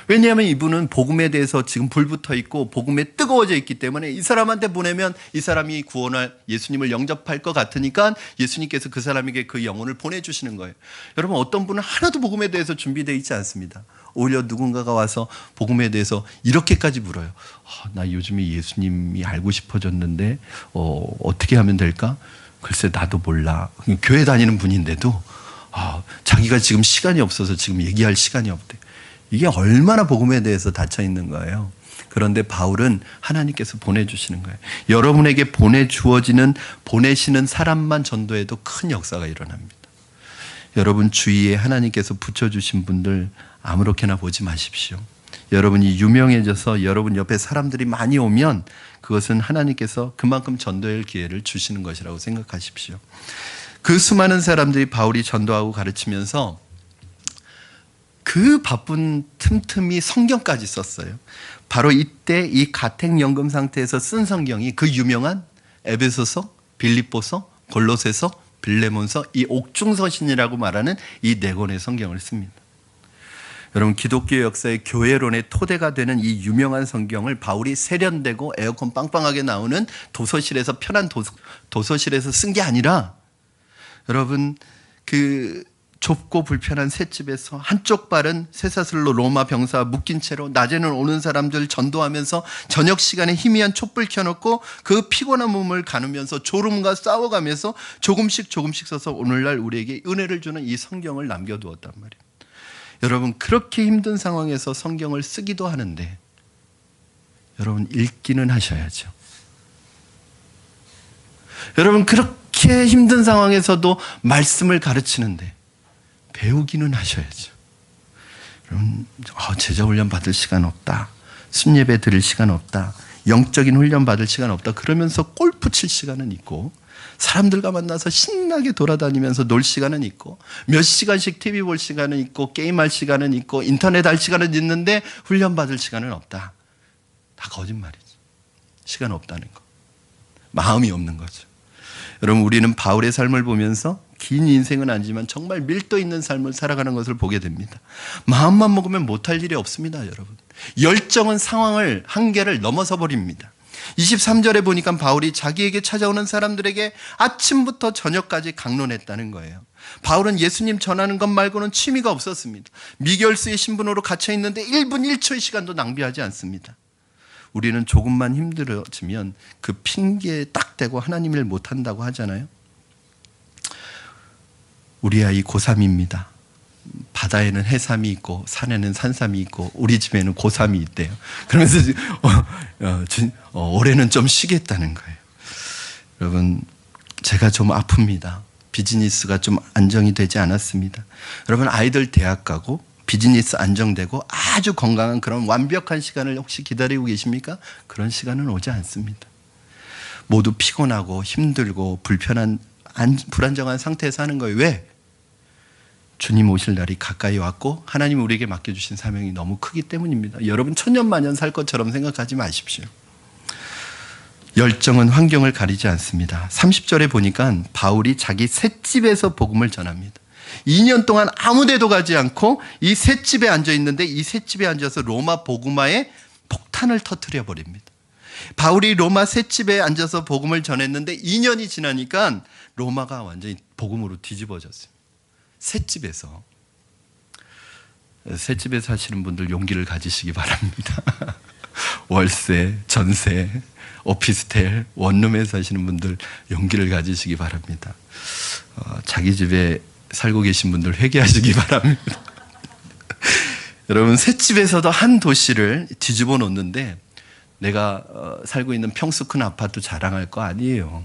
왜냐하면 이분은 복음에 대해서 지금 불붙어 있고 복음에 뜨거워져 있기 때문에 이 사람한테 보내면 이 사람이 구원할, 예수님을 영접할 것 같으니까 예수님께서 그 사람에게 그 영혼을 보내주시는 거예요. 여러분, 어떤 분은 하나도 복음에 대해서 준비되어 있지 않습니다. 오히려 누군가가 와서 복음에 대해서 이렇게까지 물어요. 나 요즘에 예수님이 알고 싶어졌는데 어떻게 하면 될까? 글쎄 나도 몰라. 교회 다니는 분인데도 자기가 지금 시간이 없어서 지금 얘기할 시간이 없대. 이게 얼마나 복음에 대해서 닫혀 있는 거예요. 그런데 바울은 하나님께서 보내주시는 거예요. 여러분에게 보내시는 사람만 전도해도 큰 역사가 일어납니다. 여러분 주위에 하나님께서 붙여주신 분들 아무렇게나 보지 마십시오. 여러분이 유명해져서 여러분 옆에 사람들이 많이 오면 그것은 하나님께서 그만큼 전도할 기회를 주시는 것이라고 생각하십시오. 그 수많은 사람들이 바울이 전도하고 가르치면서 그 바쁜 틈틈이 성경까지 썼어요. 바로 이때 이 가택연금 상태에서 쓴 성경이 그 유명한 에베소서, 빌립보서, 골로새서, 빌레몬서, 이 옥중서신이라고 말하는 이 네 권의 성경을 씁니다. 여러분, 기독교 역사의 교회론의 토대가 되는 이 유명한 성경을 바울이 세련되고 에어컨 빵빵하게 나오는 도서실에서 편한 도서실에서 쓴 게 아니라, 여러분, 그 좁고 불편한 셋집에서 한쪽 발은 쇠사슬로 로마 병사 묶인 채로 낮에는 오는 사람들 전도하면서 저녁 시간에 희미한 촛불 켜놓고 그 피곤한 몸을 가누면서 졸음과 싸워가면서 조금씩 써서 오늘날 우리에게 은혜를 주는 이 성경을 남겨두었단 말이에요. 여러분, 그렇게 힘든 상황에서 성경을 쓰기도 하는데 여러분 읽기는 하셔야죠. 여러분, 그렇게 힘든 상황에서도 말씀을 가르치는데 배우기는 하셔야죠. 여러분, 제자 훈련 받을 시간 없다, 순예배 드릴 시간 없다, 영적인 훈련 받을 시간 없다 그러면서 골프 칠 시간은 있고, 사람들과 만나서 신나게 돌아다니면서 놀 시간은 있고, 몇 시간씩 TV 볼 시간은 있고, 게임할 시간은 있고, 인터넷 할 시간은 있는데 훈련 받을 시간은 없다. 다 거짓말이지. 시간 없다는 거. 마음이 없는 거죠. 여러분, 우리는 바울의 삶을 보면서 긴 인생은 아니지만 정말 밀도 있는 삶을 살아가는 것을 보게 됩니다. 마음만 먹으면 못할 일이 없습니다, 여러분. 열정은 상황을, 한계를 넘어서 버립니다. 23절에 보니까 바울이 자기에게 찾아오는 사람들에게 아침부터 저녁까지 강론했다는 거예요. 바울은 예수님 전하는 것 말고는 취미가 없었습니다. 미결수의 신분으로 갇혀 있는데 1분 1초의 시간도 낭비하지 않습니다. 우리는 조금만 힘들어지면 그 핑계에 딱 대고 하나님 일 못한다고 하잖아요. 우리 아이 고3입니다. 바다에는 해삼이 있고 산에는 산삼이 있고 우리 집에는 고3이 있대요. 그러면서 올해는 좀 쉬겠다는 거예요. 여러분, 제가 좀 아픕니다. 비즈니스가 좀 안정이 되지 않았습니다. 여러분, 아이들 대학 가고 비즈니스 안정되고 아주 건강한 그런 완벽한 시간을 혹시 기다리고 계십니까? 그런 시간은 오지 않습니다. 모두 피곤하고 힘들고 불안정한 상태에서 하는 거예요. 왜? 주님 오실 날이 가까이 왔고 하나님이 우리에게 맡겨주신 사명이 너무 크기 때문입니다. 여러분, 천년만년 살 것처럼 생각하지 마십시오. 열정은 환경을 가리지 않습니다. 30절에 보니까 바울이 자기 셋집에서 복음을 전합니다. 2년 동안 아무 데도 가지 않고 이 셋집에 앉아 있는데, 이 셋집에 앉아서 로마 복음화에 폭탄을 터뜨려 버립니다. 바울이 로마 셋집에 앉아서 복음을 전했는데 2년이 지나니까 로마가 완전히 복음으로 뒤집어졌습니다. 셋집에서 사시는 분들 용기를 가지시기 바랍니다. 월세, 전세, 오피스텔, 원룸에 사시는 분들 용기를 가지시기 바랍니다. 자기 집에 살고 계신 분들 회개하시기 바랍니다. 여러분, 셋집에서도 한 도시를 뒤집어 놓는데 내가 살고 있는 평수 큰 아파트 자랑할 거 아니에요.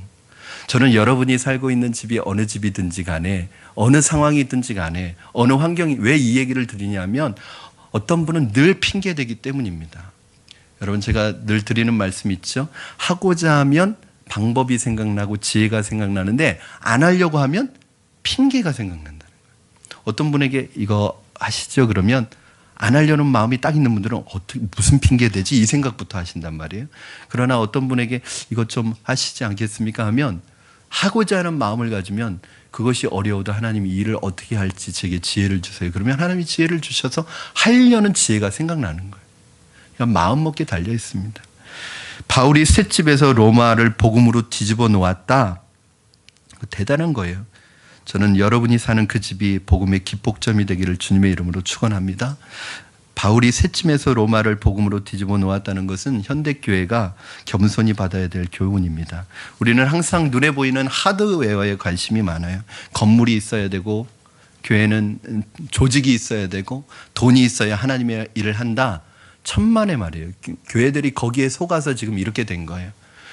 저는 여러분이 살고 있는 집이 어느 집이든지 간에, 어느 상황이든지 간에, 어느 환경이, 왜 이 얘기를 드리냐면 어떤 분은 늘 핑계대기 때문입니다. 여러분, 제가 늘 드리는 말씀 있죠. 하고자 하면 방법이 생각나고 지혜가 생각나는데 안 하려고 하면 핑계가 생각난다는 거예요. 어떤 분에게 이거 하시죠 그러면 안 하려는 마음이 딱 있는 분들은 어떻게, 무슨 핑계 대지 이 생각부터 하신단 말이에요. 그러나 어떤 분에게 이것 좀 하시지 않겠습니까 하면 하고자 하는 마음을 가지면 그것이 어려워도 하나님이 일을 어떻게 할지 제게 지혜를 주세요. 그러면 하나님이 지혜를 주셔서 하려는 지혜가 생각나는 거예요. 그러니까 마음 먹기에 달려 있습니다. 바울이 셋집에서 로마를 복음으로 뒤집어 놓았다. 대단한 거예요. 저는 여러분이 사는 그 집이 복음의 기폭점이 되기를 주님의 이름으로 축원합니다. 바울이 셋집에서 로마를 복음으로 뒤집어 놓았다는 것은 현대교회가 겸손히 받아야 될 교훈입니다. 우리는 항상 눈에 보이는 하드웨어에 관심이 많아요. 건물이 있어야 되고, 교회는 조직이 있어야 되고, 돈이 있어야 하나님의 일을 한다. 천만의 말이에요. 교회들이 거기에 속아서 지금 이렇게 된 거예요.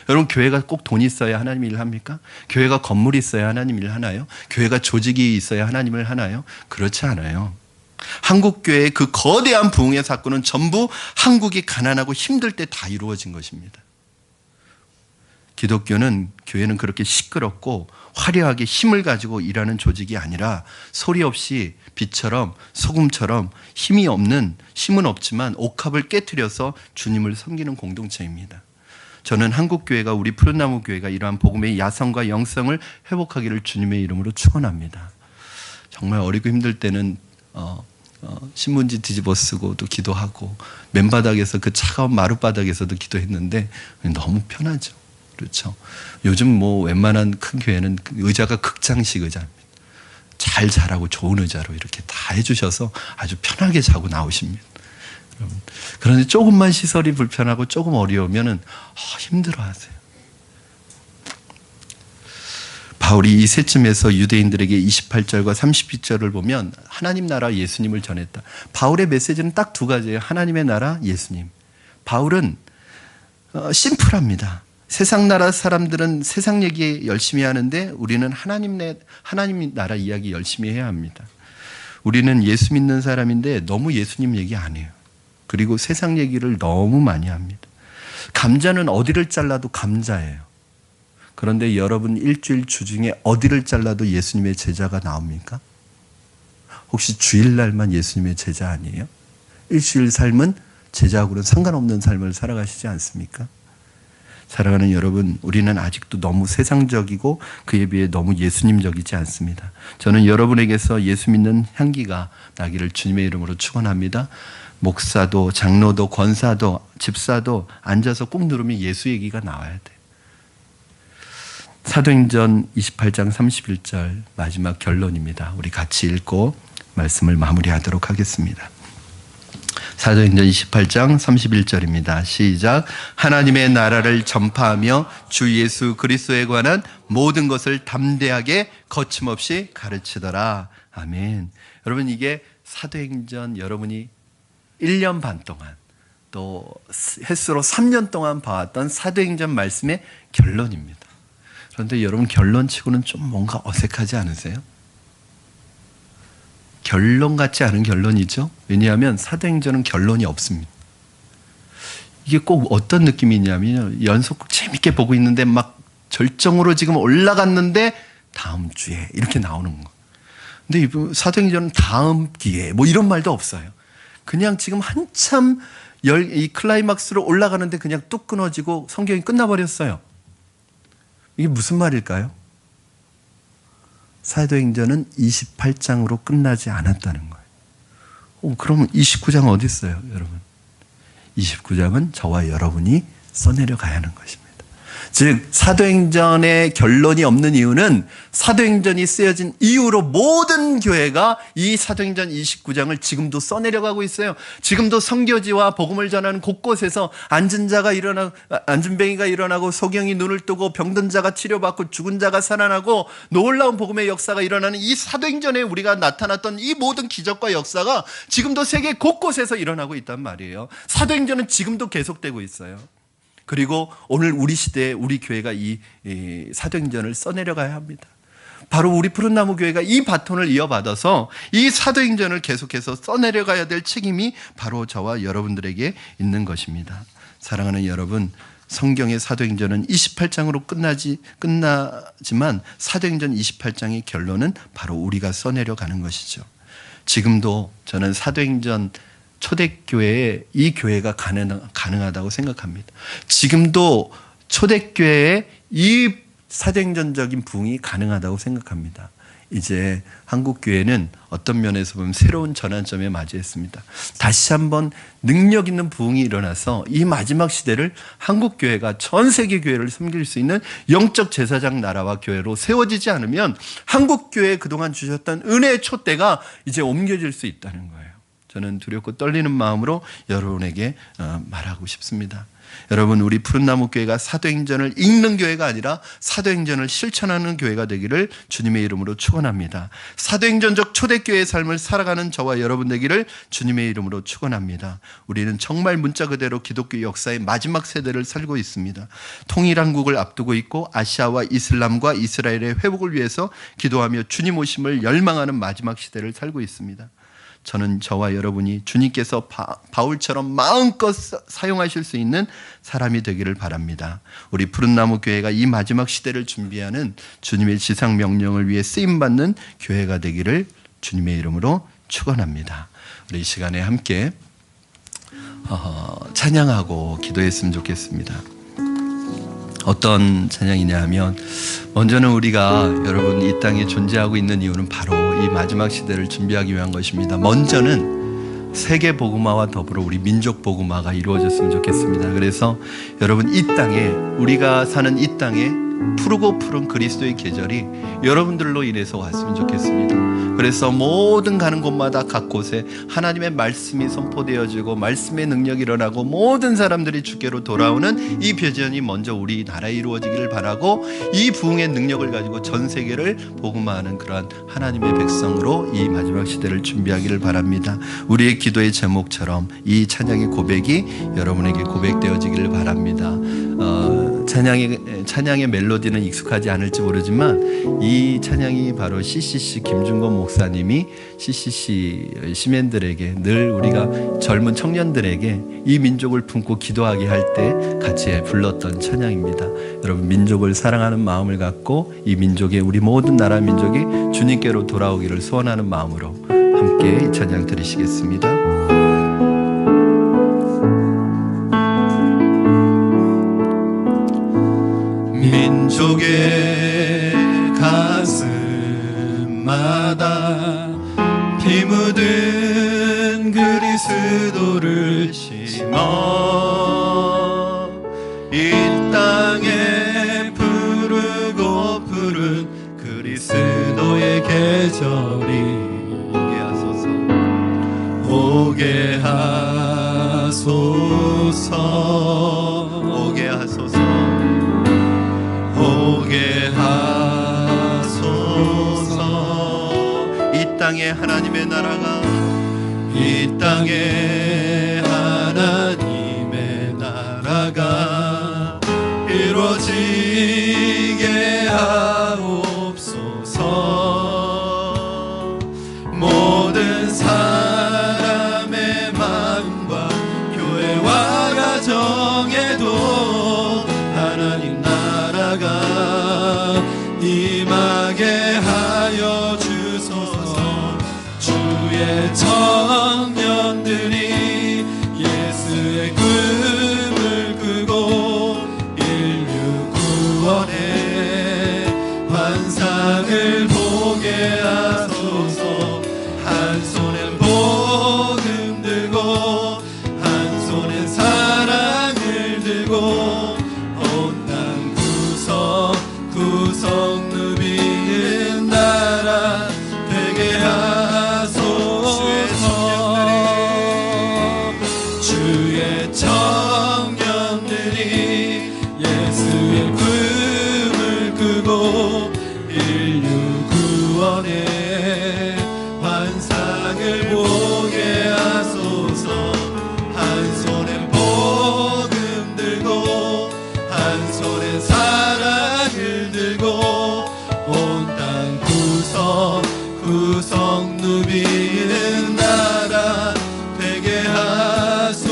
여러분, 교회가 꼭 돈이 있어야 하나님 일을 합니까? 교회가 건물이 있어야 하나님 일을 하나요? 교회가 조직이 있어야 하나님을 하나요? 그렇지 않아요. 한국교회의 그 거대한 부흥의 사건은 전부 한국이 가난하고 힘들 때 다 이루어진 것입니다. 기독교는, 교회는 그렇게 시끄럽고 화려하게 힘을 가지고 일하는 조직이 아니라 소리 없이 빛처럼 소금처럼 힘은 없지만 옥합을 깨트려서 주님을 섬기는 공동체입니다. 저는 한국교회가, 우리 푸른나무 교회가 이러한 복음의 야성과 영성을 회복하기를 주님의 이름으로 축원합니다. 정말 어리고 힘들 때는 신문지 뒤집어 쓰고도 기도하고 맨바닥에서 그 차가운 마룻바닥에서도 기도했는데 너무 편하죠. 그렇죠. 요즘 뭐 웬만한 큰 교회는 의자가 극장식 의자입니다. 잘 자라고 좋은 의자로 이렇게 다 해주셔서 아주 편하게 자고 나오십니다. 그런데 조금만 시설이 불편하고 조금 어려우면 힘들어하세요. 바울이 이 셋쯤에서 유대인들에게 28절과 32절을 보면 하나님 나라 예수님을 전했다. 바울의 메시지는 딱 두 가지예요. 하나님의 나라, 예수님. 바울은 심플합니다. 세상 나라 사람들은 세상 얘기 열심히 하는데 우리는 하나님 나라 이야기 열심히 해야 합니다. 우리는 예수 믿는 사람인데 너무 예수님 얘기 안 해요. 그리고 세상 얘기를 너무 많이 합니다. 감자는 어디를 잘라도 감자예요. 그런데 여러분 일주일 주중에 어디를 잘라도 예수님의 제자가 나옵니까? 혹시 주일날만 예수님의 제자 아니에요? 일주일 삶은 제자하고는 상관없는 삶을 살아가시지 않습니까? 사랑하는 여러분, 우리는 아직도 너무 세상적이고 그에 비해 너무 예수님적이지 않습니다. 저는 여러분에게서 예수 믿는 향기가 나기를 주님의 이름으로 축원합니다. 목사도 장로도 권사도 집사도 앉아서 꾹 누르면 예수 얘기가 나와야 돼요. 사도행전 28장 31절 마지막 결론입니다. 우리 같이 읽고 말씀을 마무리하도록 하겠습니다. 사도행전 28장 31절입니다. 시작. 하나님의 나라를 전파하며 주 예수 그리스도에 관한 모든 것을 담대하게 거침없이 가르치더라. 아멘. 여러분, 이게 사도행전 여러분이 1년 반 동안 또 횟수로 3년 동안 봐왔던 사도행전 말씀의 결론입니다. 그런데 여러분, 결론치고는 좀 뭔가 어색하지 않으세요? 결론 같지 않은 결론이죠. 왜냐하면 사도행전은 결론이 없습니다. 이게 꼭 어떤 느낌이냐면 연속 재밌게 보고 있는데 막 절정으로 지금 올라갔는데 다음 주에 이렇게 나오는 거. 근데 사도행전은 다음 기회에 뭐 이런 말도 없어요. 그냥 지금 한참 이 클라이막스로 올라가는데 그냥 뚝 끊어지고 성경이 끝나버렸어요. 이게 무슨 말일까요? 사도행전은 28장으로 끝나지 않았다는 거예요. 그러면 29장 어디 있어요, 여러분? 29장은 저와 여러분이 써내려 가야 하는 것입니다. 즉 사도행전의 결론이 없는 이유는 사도행전이 쓰여진 이후로 모든 교회가 이 사도행전 29장을 지금도 써내려가고 있어요. 지금도 선교지와 복음을 전하는 곳곳에서 앉은 뱅이가 일어나고 소경이 눈을 뜨고 병든 자가 치료받고 죽은 자가 살아나고 놀라운 복음의 역사가 일어나는 이 사도행전에 우리가 나타났던 이 모든 기적과 역사가 지금도 세계 곳곳에서 일어나고 있단 말이에요. 사도행전은 지금도 계속되고 있어요. 그리고 오늘 우리 시대에 우리 교회가 이 사도행전을 써내려가야 합니다. 바로 우리 푸른나무 교회가 이 바톤을 이어받아서 이 사도행전을 계속해서 써내려가야 될 책임이 바로 저와 여러분들에게 있는 것입니다. 사랑하는 여러분, 성경의 사도행전은 28장으로 끝나지만 사도행전 28장의 결론은 바로 우리가 써내려가는 것이죠. 지금도 저는 사도행전 초대교회에 이 교회가 가능하다고 생각합니다. 지금도 초대교회에 이 사도행전적인 부흥이 가능하다고 생각합니다. 이제 한국교회는 어떤 면에서 보면 새로운 전환점에 맞이했습니다. 다시 한번 능력 있는 부흥이 일어나서 이 마지막 시대를 한국교회가 전 세계 교회를 섬길 수 있는 영적 제사장 나라와 교회로 세워지지 않으면 한국교회에 그동안 주셨던 은혜의 촛대가 이제 옮겨질 수 있다는 거예요. 저는 두렵고 떨리는 마음으로 여러분에게 말하고 싶습니다. 여러분, 우리 푸른나무 교회가 사도행전을 읽는 교회가 아니라 사도행전을 실천하는 교회가 되기를 주님의 이름으로 축원합니다. 사도행전적 초대교회의 삶을 살아가는 저와 여러분 되기를 주님의 이름으로 축원합니다. 우리는 정말 문자 그대로 기독교 역사의 마지막 세대를 살고 있습니다. 통일한국을 앞두고 있고 아시아와 이슬람과 이스라엘의 회복을 위해서 기도하며 주님 오심을 열망하는 마지막 시대를 살고 있습니다. 저는 저와 여러분이 주님께서 바울처럼 마음껏 사용하실 수 있는 사람이 되기를 바랍니다. 우리 푸른나무 교회가 이 마지막 시대를 준비하는 주님의 지상 명령을 위해 쓰임받는 교회가 되기를 주님의 이름으로 축원합니다. 우리 이 시간에 함께 찬양하고 기도했으면 좋겠습니다. 어떤 찬양이냐 하면, 먼저는 우리가 여러분 이 땅에 존재하고 있는 이유는 바로 이 마지막 시대를 준비하기 위한 것입니다. 먼저는 세계 복음화와 더불어 우리 민족 복음화가 이루어졌으면 좋겠습니다. 그래서 여러분, 이 땅에, 우리가 사는 이 땅에 푸르고 푸른 그리스도의 계절이 여러분들로 인해서 왔으면 좋겠습니다. 그래서 모든 가는 곳마다 각 곳에 하나님의 말씀이 선포되어지고 말씀의 능력이 일어나고 모든 사람들이 주께로 돌아오는 이 비전이 먼저 우리나라에 이루어지기를 바라고, 이 부흥의 능력을 가지고 전 세계를 복음화하는 그러한 하나님의 백성으로 이 마지막 시대를 준비하기를 바랍니다. 우리의 기도의 제목처럼 이 찬양의 고백이 여러분에게 고백되어지기를 바랍니다. 찬양 찬양의 멜로디는 익숙하지 않을지 모르지만 이 찬양이 바로 CCC 김준건 목사님이 CCC 시민들에게, 늘 우리가 젊은 청년들에게 이 민족을 품고 기도하게 할 때 같이 불렀던 찬양입니다. 여러분, 민족을 사랑하는 마음을 갖고 이 민족의, 우리 모든 나라 민족이 주님께로 돌아오기를 소원하는 마음으로 함께 이 찬양 들으시겠습니다. 민족의 가슴마다 피 묻은 그리스도를 심어 이 땅에 부르고 푸른 그리스도의 계절이 오게 하소서, 오게 하소서, 오게 하소서. 이 땅에 하나님의 나라가, 이 땅에 하나님의 나라가 이루어지게 하옵소서. 모든 사람의 마음과 교회와 가정에도 하나님 나라가 임하게 하여 주소서. 주의 청년들이 예수의 꿈을 꾸고 인류 구원의 환상을 보게 하소서. 한 손엔 복음 들고 한 손엔 사랑을 들고 온 땅 구석구석 누비는 나라 되게 하소서. 주의 청년들이 예수의 꿈을 꾸고 인류 구원의 환상을 보게 하소서. 한 손엔 복음 들고 한 손엔 사랑을 들고 온 땅 구석구석 누비는 나라 되게 하소서.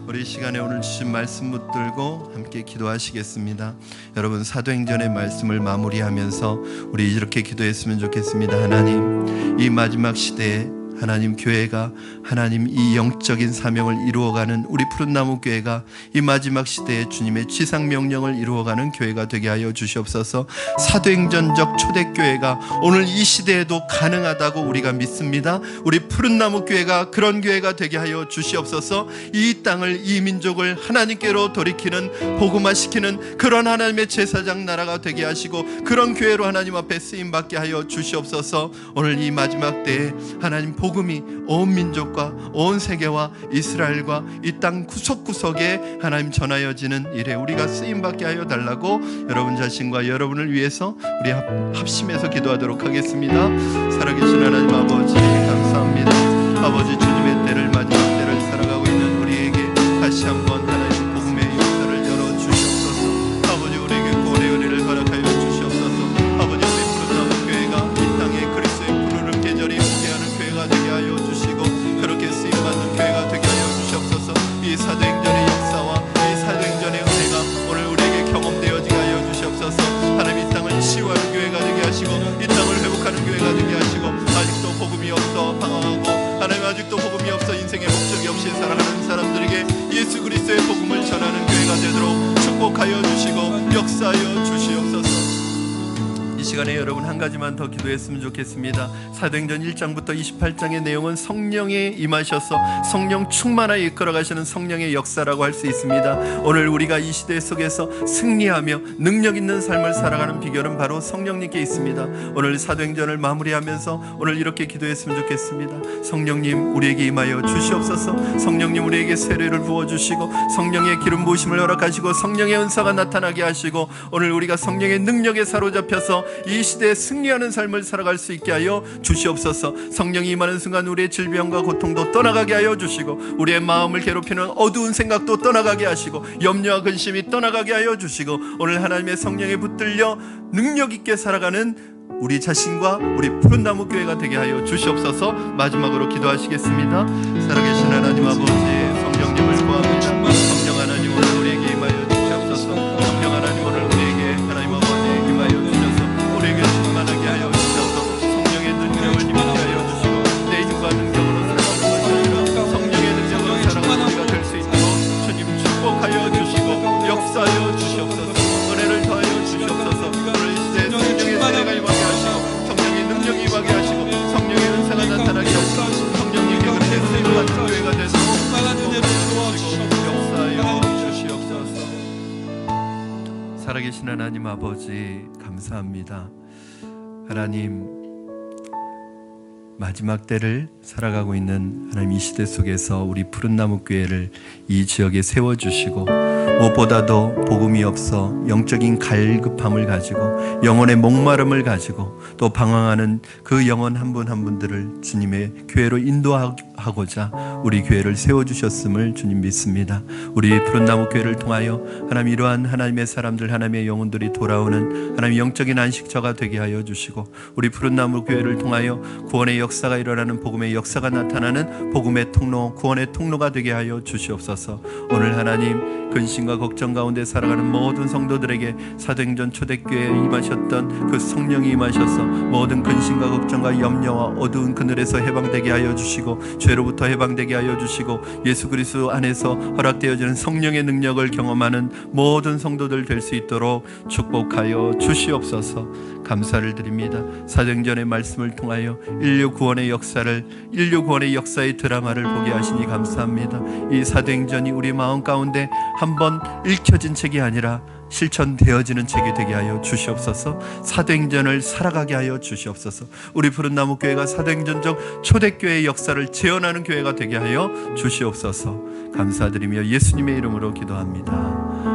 우리 시간에 오늘 주신 말씀 붙들고 함께 기도하시겠습니다. 여러분, 사도행전의 말씀을 마무리하면서 우리 이렇게 기도했으면 좋겠습니다. 하나님, 이 마지막 시대에 하나님 교회가, 하나님 이 영적인 사명을 이루어가는 우리 푸른나무 교회가 이 마지막 시대에 주님의 지상명령을 이루어가는 교회가 되게 하여 주시옵소서. 사도행전적 초대교회가 오늘 이 시대에도 가능하다고 우리가 믿습니다. 우리 푸른나무 교회가 그런 교회가 되게 하여 주시옵소서. 이 땅을, 이 민족을 하나님께로 돌이키는, 복음화시키는 그런 하나님의 제사장 나라가 되게 하시고 그런 교회로 하나님 앞에 쓰임받게 하여 주시옵소서. 오늘 이 마지막 때에 하나님 복음이 온 민족과 온 세계와 이스라엘과 이 땅 구석구석에 하나님 전하여지는 일에 우리가 쓰임받게 하여 달라고 여러분 자신과 여러분을 위해서 우리 합심해서 기도하도록 하겠습니다. 살아계신 하나님 아버지, 감사합니다. 아버지, 주님의 때를, 마지막 때를 살아가고 있는 우리에게 다시 한번 하나님 복음의 역사를 열어주시옵소서. 아버지, 우리에게 구원의 은혜를 허락하여 주시옵소서. 아버지, 우리 푸른나무 교회가 이 땅에 그리스도의 푸르른 계절이 오게 하는 교회가 되게 하여 주시고 그렇게 쓰임받는 교회가 되게 하여 주시옵소서. 이 사도행전의 역사와 이 사도행전의 은혜가 오늘 우리에게 경험되어지게 하여 주시옵소서. 하나님, 이 땅을 치유하는 교회가 되게 하시고 이 땅을 회복하는 교회가 되게 하시고 아직도 복음이 없어 방황하고 하나님 아직도 복음이 없어 인생의 목적이 없이 살아가는 사람들에게 예수 그리스도의 복음을 전하는 교회가 되도록 축복하여 주시고 역사하여 주시옵소서. 이 시간에 여러분 한 가지만 더 기도했으면 좋겠습니다. 사도행전 1장부터 28장의 내용은 성령에 임하셔서 성령 충만하여 이끌어가시는 성령의 역사라고 할 수 있습니다. 오늘 우리가 이 시대 속에서 승리하며 능력 있는 삶을 살아가는 비결은 바로 성령님께 있습니다. 오늘 사도행전을 마무리하면서 오늘 이렇게 기도했으면 좋겠습니다. 성령님, 우리에게 임하여 주시옵소서. 성령님, 우리에게 세례를 부어주시고 성령의 기름 부으심을 허락하시고 성령의 은사가 나타나게 하시고 오늘 우리가 성령의 능력에 사로잡혀서 이 시대에 승리하는 삶을 살아갈 수 있게 하여 주시옵소서. 성령이 임하는 순간 우리의 질병과 고통도 떠나가게 하여 주시고, 우리의 마음을 괴롭히는 어두운 생각도 떠나가게 하시고, 염려와 근심이 떠나가게 하여 주시고, 오늘 하나님의 성령에 붙들려 능력 있게 살아가는 우리 자신과 우리 푸른 나무 교회가 되게 하여 주시옵소서. 마지막으로 기도하시겠습니다. 살아계신 하나님 아버지, 성령님을 구합니다. 성령 하나님 오늘 우리에게 임하여 주시옵소서. 성령 하나님 오늘 우리에게 하나님 아버지 임하여 주셔서 우리에게 충만하게 하여 주셔서 성령의 능력을 힘있게 하여 주시고, 내 힘과 능력으로 살아가는 것이 아니라 성령의 능력으로 살아가는 우리가 될 수 있도록 주님 축복하여 주시고 역사하여 주시옵소서. 은혜를 더하여 주시옵소서. 오늘 이 시대에 성령의 세례가 임하게 하시고, 성령의 능력이 임하게 하시고, 성령의 은사가 나타나게 하시고, 성령님께 그렇게 세임받는 교회가 되도록 역사하여 주시옵소서. 살아계신 하나님 아버지, 감사합니다. 하나님, 마지막 때를 살아가고 있는 하나님 이 시대 속에서 우리 푸른나무 교회를 이 지역에 세워주시고, 무엇보다도 복음이 없어 영적인 갈급함을 가지고 영혼의 목마름을 가지고 또 방황하는 그 영혼 한 분 한 분들을 주님의 교회로 인도하고자 우리 교회를 세워주셨음을 주님 믿습니다. 우리 푸른나무 교회를 통하여 하나님, 이러한 하나님의 사람들, 하나님의 영혼들이 돌아오는 하나님 영적인 안식처가 되게 하여 주시고, 우리 푸른나무 교회를 통하여 구원의 역사가 일어나는, 복음의 역사가 나타나는 복음의 통로, 구원의 통로가 되게 하여 주시옵소서. 오늘 하나님 근심과 걱정 가운데 살아가는 모든 성도들에게 사도행전 초대교회에 임하셨던 그 성령이 임하셔서 모든 근심과 걱정과 염려와 어두운 그늘에서 해방되게 하여 주시고, 죄로부터 해방되게 하여 주시고, 예수 그리스도 안에서 허락되어지는 성령의 능력을 경험하는 모든 성도들 될 수 있도록 축복하여 주시옵소서. 감사를 드립니다. 사도행전의 말씀을 통하여 인류 구원의 역사의 드라마를 보게 하시니 감사합니다. 이 사도행전이 우리 마음 가운데 한번 읽혀진 책이 아니라 실천되어지는 책이 되게 하여 주시옵소서. 사도행전을 살아가게 하여 주시옵소서. 우리 푸른나무 교회가 사도행전적 초대교회의 역사를 재현하는 교회가 되게 하여 주시옵소서. 감사드리며 예수님의 이름으로 기도합니다.